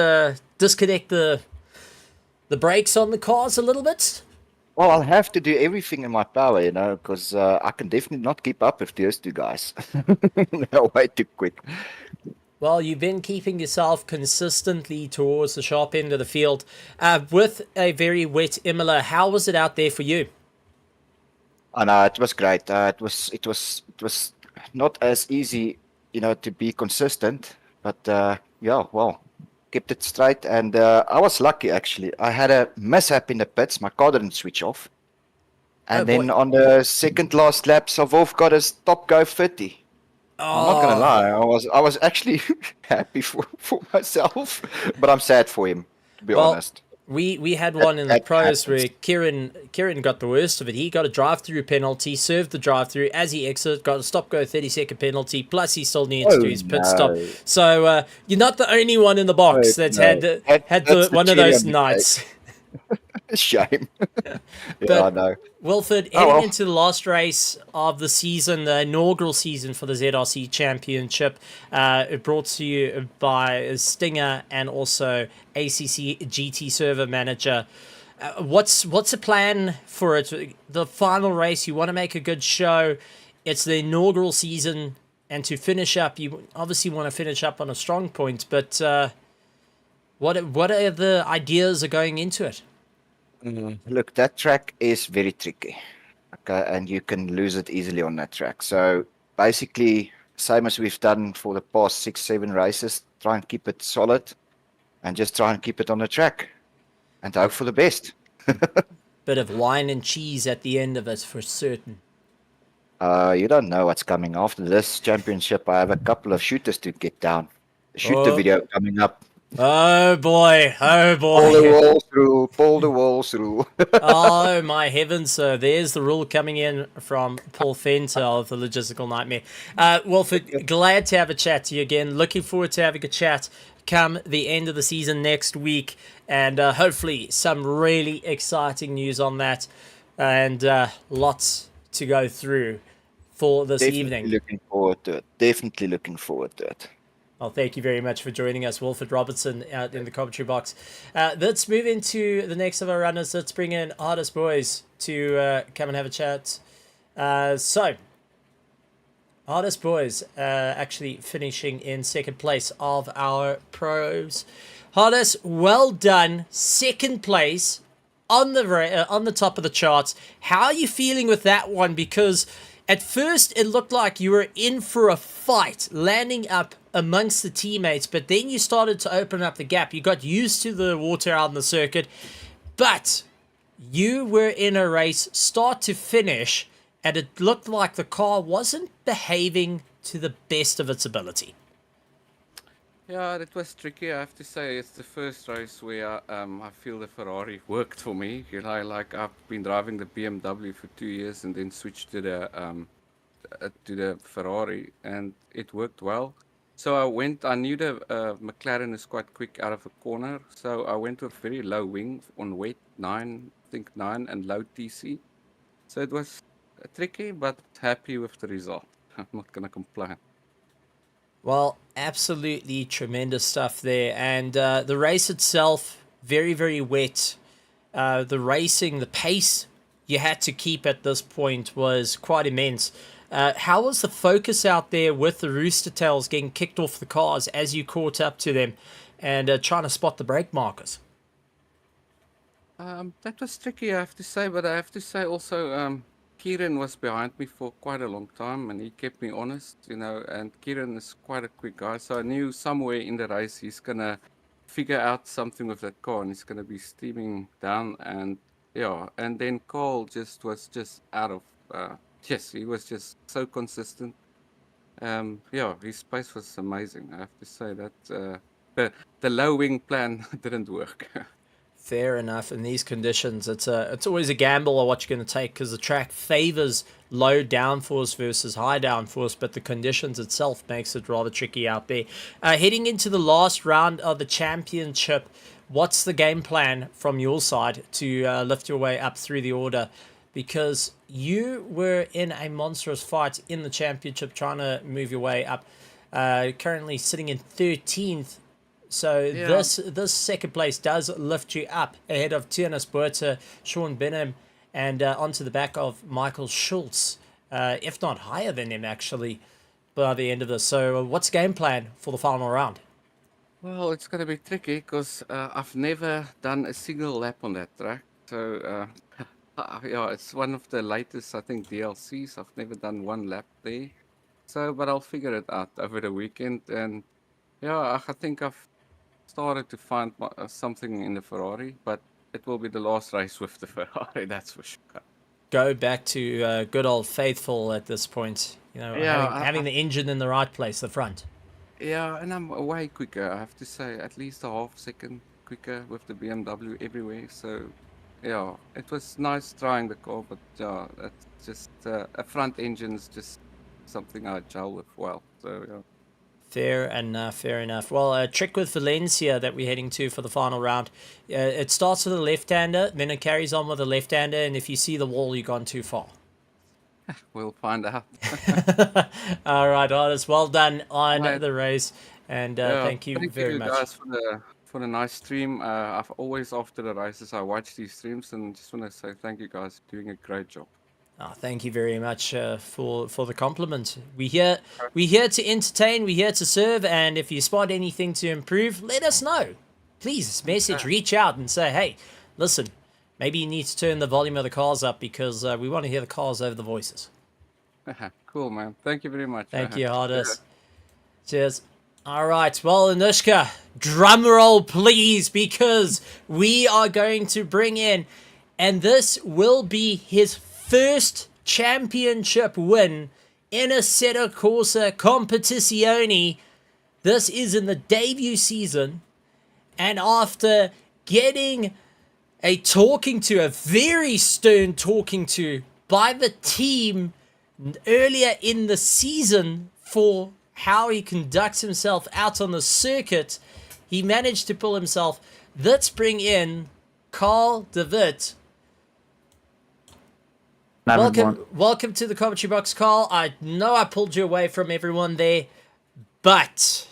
S1: disconnect the brakes on the cars a little bit?
S4: Well, I'll have to do everything in my power, because I can definitely not keep up with those two guys. They're way too quick.
S1: Well, you've been keeping yourself consistently towards the sharp end of the field with a very wet Imola. How was it out there for you?
S4: And it was great. It was not as easy, to be consistent, but yeah, well, kept it straight. And I was lucky actually. I had a mishap in the pits. My car didn't switch off, and then on the second last lap, Wolf got a stop go 30. I'm not gonna lie. I was actually happy for myself, but I'm sad for him, to be honest.
S1: We had one in the pros where Kieran got the worst of it. He got a drive-through penalty, served the drive-through. As he exited, got a stop-go 30-second penalty, plus he still needed to do his pit stop. So you're not the only one in the box that's had one of those nights.
S4: Shame. Yeah, I know.
S1: Wilfred, heading into the last race of the season, the inaugural season for the ZRC Championship, it brought to you by Stinger and also ACC GT server manager. What's the plan for it? The final race, you want to make a good show. It's the inaugural season, and to finish up, you obviously want to finish up on a strong point. But what are the ideas are going into it?
S4: Look, that track is very tricky, okay, and you can lose it easily on that track. So basically, same as we've done for the past 6-7 races, try and keep it solid, and just try and keep it on the track, and hope for the best.
S1: Bit of wine and cheese at the end of it for certain.
S4: You don't know what's coming after this championship. I have a couple of shooters to get down. The shooter video coming up.
S1: Oh boy, oh boy.
S4: Pull the wall through.
S1: Oh my heavens, so there's the rule coming in from Paul Fenter of the Logistical Nightmare. Wilfred, glad to have a chat to you again. Looking forward to having a chat come the end of the season next week, and hopefully some really exciting news on that, and lots to go through for this evening.
S4: Looking forward to it. Definitely looking forward to it.
S1: Well, thank you very much for joining us, Wilfred Robertson, out in the commentary box. Let's move into the next of our runners. Let's bring in Artist Boys to come and have a chat. So, Artist Boys actually finishing in second place of our pros. Artist, well done. Second place on the top of the charts. How are you feeling with that one? Because at first it looked like you were in for a fight, landing up amongst the teammates, but then you started to open up the gap. You got used to the water out in the circuit, but you were in a race start to finish, and it looked like the car wasn't behaving to the best of its ability.
S5: Yeah, it was tricky. I have to say, it's the first race where I feel the Ferrari worked for me. Like I've been driving the BMW for 2 years and then switched to the Ferrari, and it worked well. So I knew the McLaren is quite quick out of a corner, so I went with very low wing on wet 9, I think 9, and low TC. So it was tricky, but happy with the result. I'm not going to complain.
S1: Well, absolutely tremendous stuff there. And the race itself, very, very wet. The racing, the pace you had to keep at this point was quite immense. How was the focus out there with the Rooster Tails getting kicked off the cars as you caught up to them and trying to spot the brake markers?
S5: That was tricky, I have to say, but I have to say also Kieran was behind me for quite a long time, and he kept me honest, you know. And Kieran is quite a quick guy, so I knew somewhere in the race he's gonna figure out something with that car, and he's gonna be steaming down. And yeah, and then Carl was just out of. Yes, he was just so consistent. Yeah, his pace was amazing. I have to say that the low wing plan didn't work.
S1: Fair enough. In these conditions, it's always a gamble on what you're going to take because the track favors low downforce versus high downforce, but the conditions itself makes it rather tricky out there. Heading into the last round of the championship, what's the game plan from your side to lift your way up through the order? Because you were in a monstrous fight in the championship trying to move your way up. Currently sitting in 13th. So
S5: Yeah.
S1: this second place does lift you up ahead of Tiernas Buerta, Sean Benham, and onto the back of Michael Schultz, if not higher than him actually, by the end of this. So what's the game plan for the final round?
S5: Well, it's going to be tricky because I've never done a single lap on that track. So, yeah, it's one of the latest, I think, DLCs. I've never done one lap there. So, but I'll figure it out over the weekend. And yeah, I think I've started to find something in the Ferrari, but it will be the last race with the Ferrari, that's for sure.
S1: Go back to good old faithful at this point. You know,
S5: Yeah,
S1: having the engine in the right place, the front.
S5: Yeah, and I'm way quicker, I have to say, at least a half second quicker with the BMW everywhere. So, yeah, it was nice trying the car, but yeah, it's just a front engine's just something I gel with well. So, yeah.
S1: Fair enough, fair enough. Well, a trick with Valencia that we're heading to for the final round. It starts with a left-hander, then it carries on with a left-hander, and if you see the wall, you've gone too far.
S5: We'll find out.
S1: All right, artists, well done on
S5: Right.
S1: the race, and
S5: Yeah,
S1: thank you very much.
S5: guys for the nice stream. I've always after the races I watch these streams and just want to say thank you guys for doing a great job.
S1: Oh, thank you very much for the compliment. We're here to entertain. We're here to serve. And if you spot anything to improve, let us know. Please message, reach out, and say, hey, listen, maybe you need to turn the volume of the cars up because we want to hear the cars over the voices.
S5: Cool, man. Thank you very much.
S1: Thank you, artists. Cheers. All right. Well, Anushka, drum roll, please, because we are going to bring in, and this will be his first championship win in assettocorsacompetizione. This is in the debut season, and after getting a very stern talking to by the team earlier in the season for how he conducts himself out on the circuit, he managed to pull himself. Let's bring in Carl de Wit. Welcome to the commentary box, Carl. I know I pulled you away from everyone there, but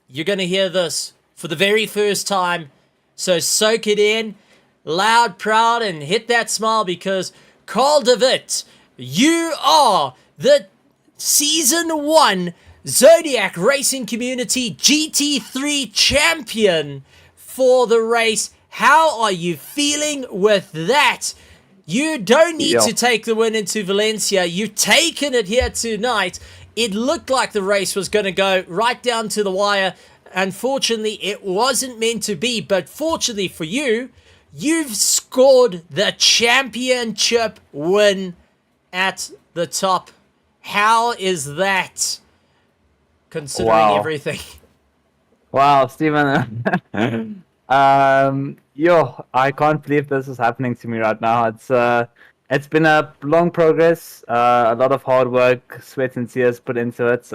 S1: you're going to hear this for the very first time. So soak it in, loud, proud, and hit that smile because Carl de Wit, you are the Season 1 Zodiac Racing Community GT3 champion for the race. How are you feeling with that? You don't need to take the win into Valencia. You've taken it here tonight. It looked like the race was going to go right down to the wire. Unfortunately, it wasn't meant to be. But fortunately for you, you've scored the championship win at the top. How is that, considering everything?
S6: Wow, Stephen. I can't believe this is happening to me right now. It's been a long progress, a lot of hard work, sweat and tears put into it.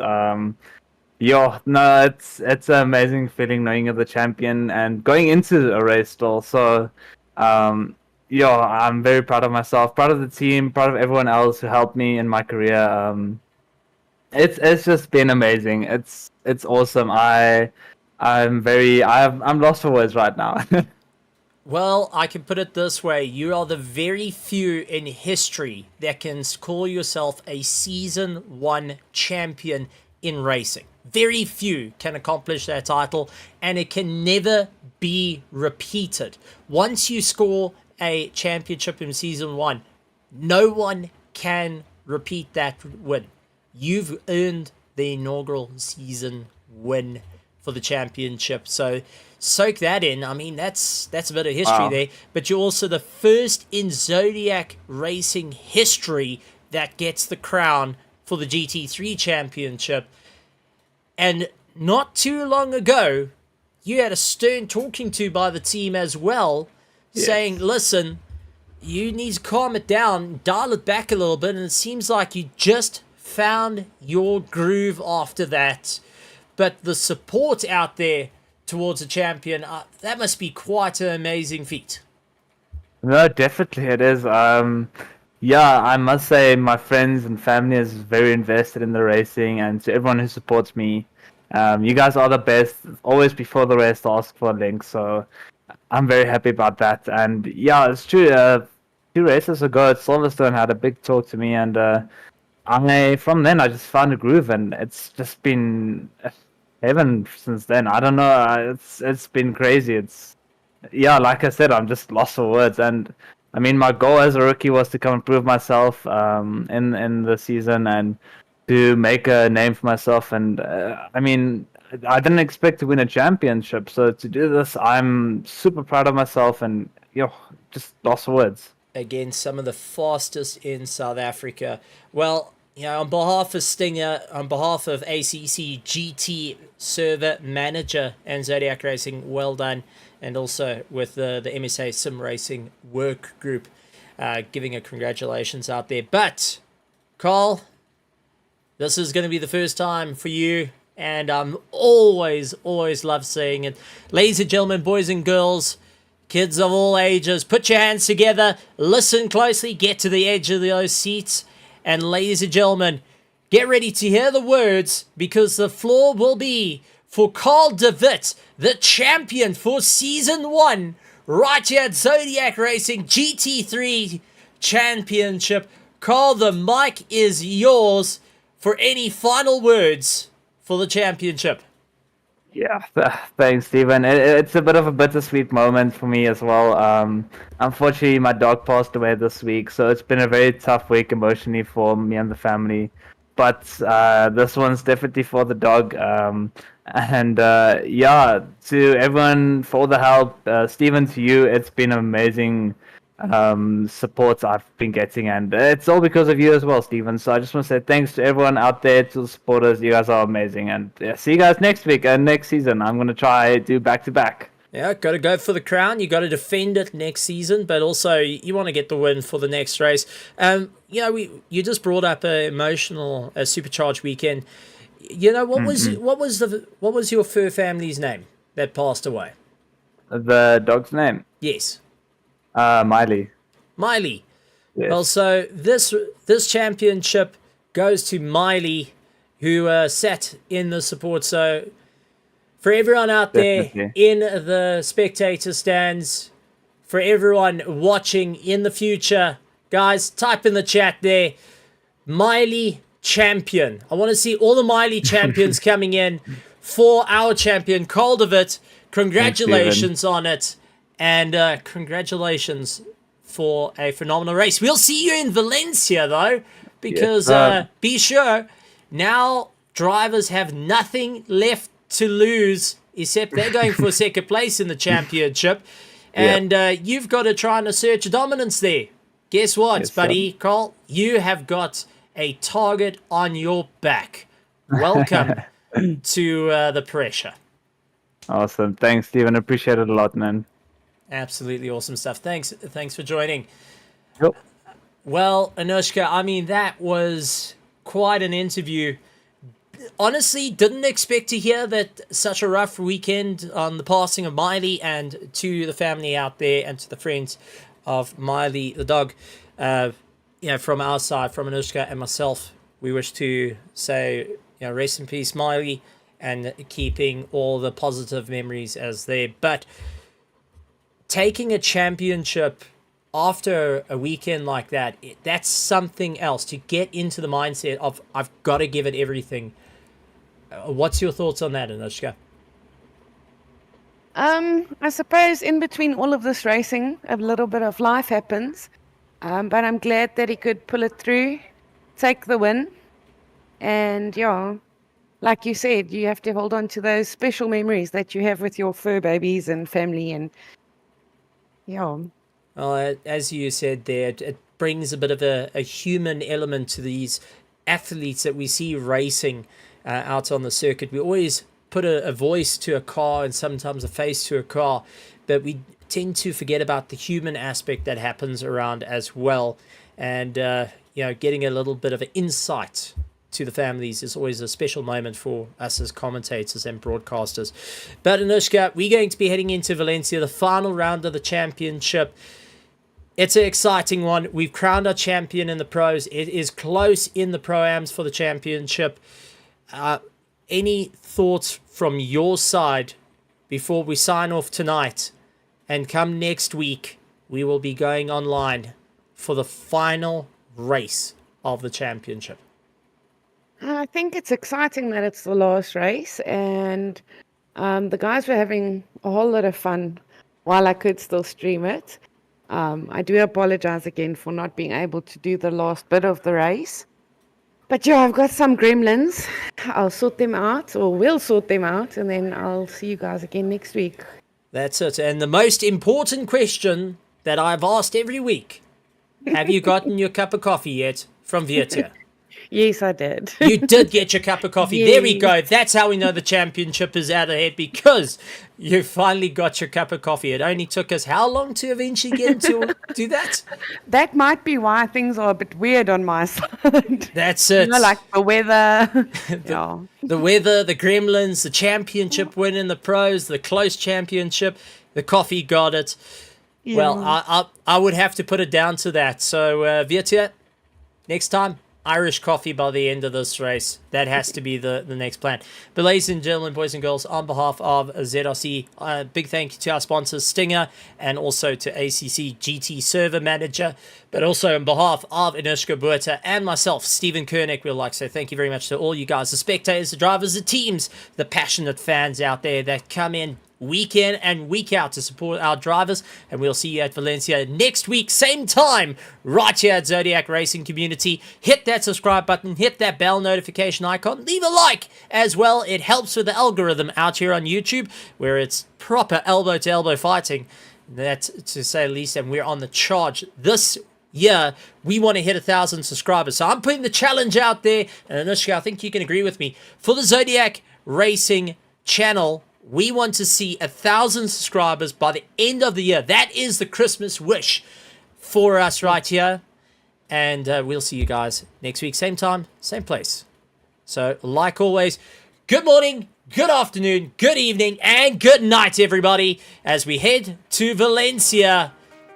S6: It's an amazing feeling knowing you're the champion and going into a race still. So, I'm very proud of myself, proud of the team, proud of everyone else who helped me in my career. It's just been amazing. It's awesome. I'm lost for words right now.
S1: Well, I can put it this way. You are the very few in history that can call yourself a Season 1 champion in racing. Very few can accomplish that title, and it can never be repeated. Once you score a championship in Season 1, No one can repeat that win. You've earned the inaugural season win for the championship. So soak that in. I mean, that's a bit of history there. But you're also the first in Zodiac racing history that gets the crown for the GT3 championship. And not too long ago, you had a stern talking to by the team as well, saying, listen, you need to calm it down, dial it back a little bit, and it seems like you just found your groove after that. But the support out there towards a champion, that must be quite an amazing feat.
S6: No, definitely it is. Yeah, I must say my friends and family is very invested in the racing, and to everyone who supports me, you guys are the best. Always before the race to ask for a link, so I'm very happy about that. And yeah, it's true. 2 races ago at Silverstone had a big talk to me, and from then I just found a groove, and it's just been heaven since then. I don't know. It's been crazy. Yeah, like I said, I'm just lost for words. And I mean, my goal as a rookie was to come and prove myself in the season and to make a name for myself. And I mean, I didn't expect to win a championship. So to do this, I'm super proud of myself, and just lost for words.
S1: Again, some of the fastest in South Africa. Well, on behalf of Stinger, on behalf of ACC GT server manager and Zodiac Racing, well done. And also with the MSA Sim Racing work group, giving a congratulations out there. But, Carl, this is going to be the first time for you, and I'm always love seeing it. Ladies and gentlemen, boys and girls, kids of all ages, put your hands together, listen closely, get to the edge of those seats, and ladies and gentlemen, get ready to hear the words, because the floor will be for Carl de Wit, the champion for Season 1, right here at Zodiac Racing GT3 Championship. Carl, the mic is yours for any final words for the championship.
S6: Yeah, thanks, Stephen. It's a bit of a bittersweet moment for me as well. Unfortunately, my dog passed away this week, so it's been a very tough week emotionally for me and the family. But this one's definitely for the dog. Yeah, to everyone for all the help, Stephen, to you, it's been amazing support I've been getting, and it's all because of you as well, Stephen. So I just want to say thanks to everyone out there, to the supporters. You guys are amazing, and see you guys next week and next season. I'm going to try do back-to-back.
S1: Yeah, got to go for the crown. You got to defend it next season, but also you want to get the win for the next race. You just brought up an emotional supercharged weekend. What was your fur family's name that passed away?
S6: The dog's name?
S1: Yes.
S6: Miley.
S1: Miley.
S6: Yes.
S1: Well, so this championship goes to Miley, who sat in the support. So for everyone out there in the spectator stands, for everyone watching in the future, guys, type in the chat there, Miley champion. I want to see all the Miley champions coming in for our champion, Carl de Wit. Congratulations on it. And congratulations for a phenomenal race. We'll see you in Valencia, though, because be sure, now drivers have nothing left to lose, except they're going for second place in the championship. And you've got to try and assert your dominance there. Guess what, buddy? Carl, you have got a target on your back. Welcome to the pressure.
S6: Awesome. Thanks, Stephen. Appreciate it a lot, man.
S1: Absolutely awesome stuff. Thanks for joining.
S6: Yep.
S1: Well, Anushka, I mean, that was quite an interview. Honestly, didn't expect to hear that such a rough weekend on the passing of Miley, and to the family out there and to the friends of Miley the dog. From our side, from Anushka and myself, we wish to say, rest in peace, Miley, and keeping all the positive memories as there. But taking a championship after a weekend like that, that's something else. To get into the mindset of, I've got to give it everything. What's your thoughts on that, Anushka?
S2: I suppose in between all of this racing, a little bit of life happens. But I'm glad that he could pull it through, take the win. And yeah, like you said, you have to hold on to those special memories that you have with your fur babies and family. And yeah.
S1: Well, as you said there, it brings a bit of a human element to these athletes that we see racing out on the circuit. We always put a voice to a car and sometimes a face to a car, but we tend to forget about the human aspect that happens around as well. And, getting a little bit of an insight to the families is always a special moment for us as commentators and broadcasters. But Anushka, we're going to be heading into Valencia, the final round of the championship. It's an exciting one. We've crowned our champion in the pros. It is close in the pro-ams for the championship. Any thoughts from your side before we sign off tonight? And come next week, we will be going online for the final race of the championship.
S2: I think it's exciting that it's the last race, and the guys were having a whole lot of fun while I could still stream it. I do apologize again for not being able to do the last bit of the race. But yeah, I've got some gremlins. I'll sort them out, or we'll sort them out, and then I'll see you guys again next week.
S1: That's it. And the most important question that I've asked every week, have you gotten your cup of coffee yet from Vietia?
S2: Yes, I did.
S1: You did get your cup of coffee.
S2: Yes.
S1: There we go. That's how we know the championship is out ahead, because you finally got your cup of coffee. It only took us how long to eventually get to do that?
S2: That might be why things are a bit weird on my side.
S1: That's it.
S2: Like the weather.
S1: The weather, the gremlins, the championship win in the pros, the close championship, the coffee got it. Yeah. Well, I would have to put it down to that. So, Vietia, next time, Irish coffee by the end of this race. That has to be the next plan. But ladies and gentlemen, boys and girls, on behalf of ZRC, big thank you to our sponsors, Stinger, and also to ACC GT Server Manager. But also on behalf of Anushka Buerta and myself, Stephen Koenig, we'd like to say thank you very much to all you guys, the spectators, the drivers, the teams, the passionate fans out there that come in week in and week out to support our drivers. And we'll see you at Valencia next week, same time, right here at Zodiac Racing Community. Hit that subscribe button, hit that bell notification icon, leave a like as well. It helps with the algorithm out here on YouTube, where it's proper elbow to elbow fighting, that's to say the least. And we're on the charge this year. We want to hit 1,000 subscribers, so I'm putting the challenge out there. And Anushka, I think you can agree with me, for the Zodiac Racing channel, we want to see 1,000 subscribers by the end of the year. That is the Christmas wish for us right here. And we'll see you guys next week, same time, same place. So, like always, good morning, good afternoon, good evening, and good night, everybody, as we head to Valencia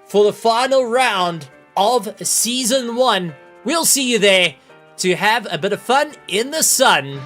S1: for the final round of Season 1. We'll see you there to have a bit of fun in the sun.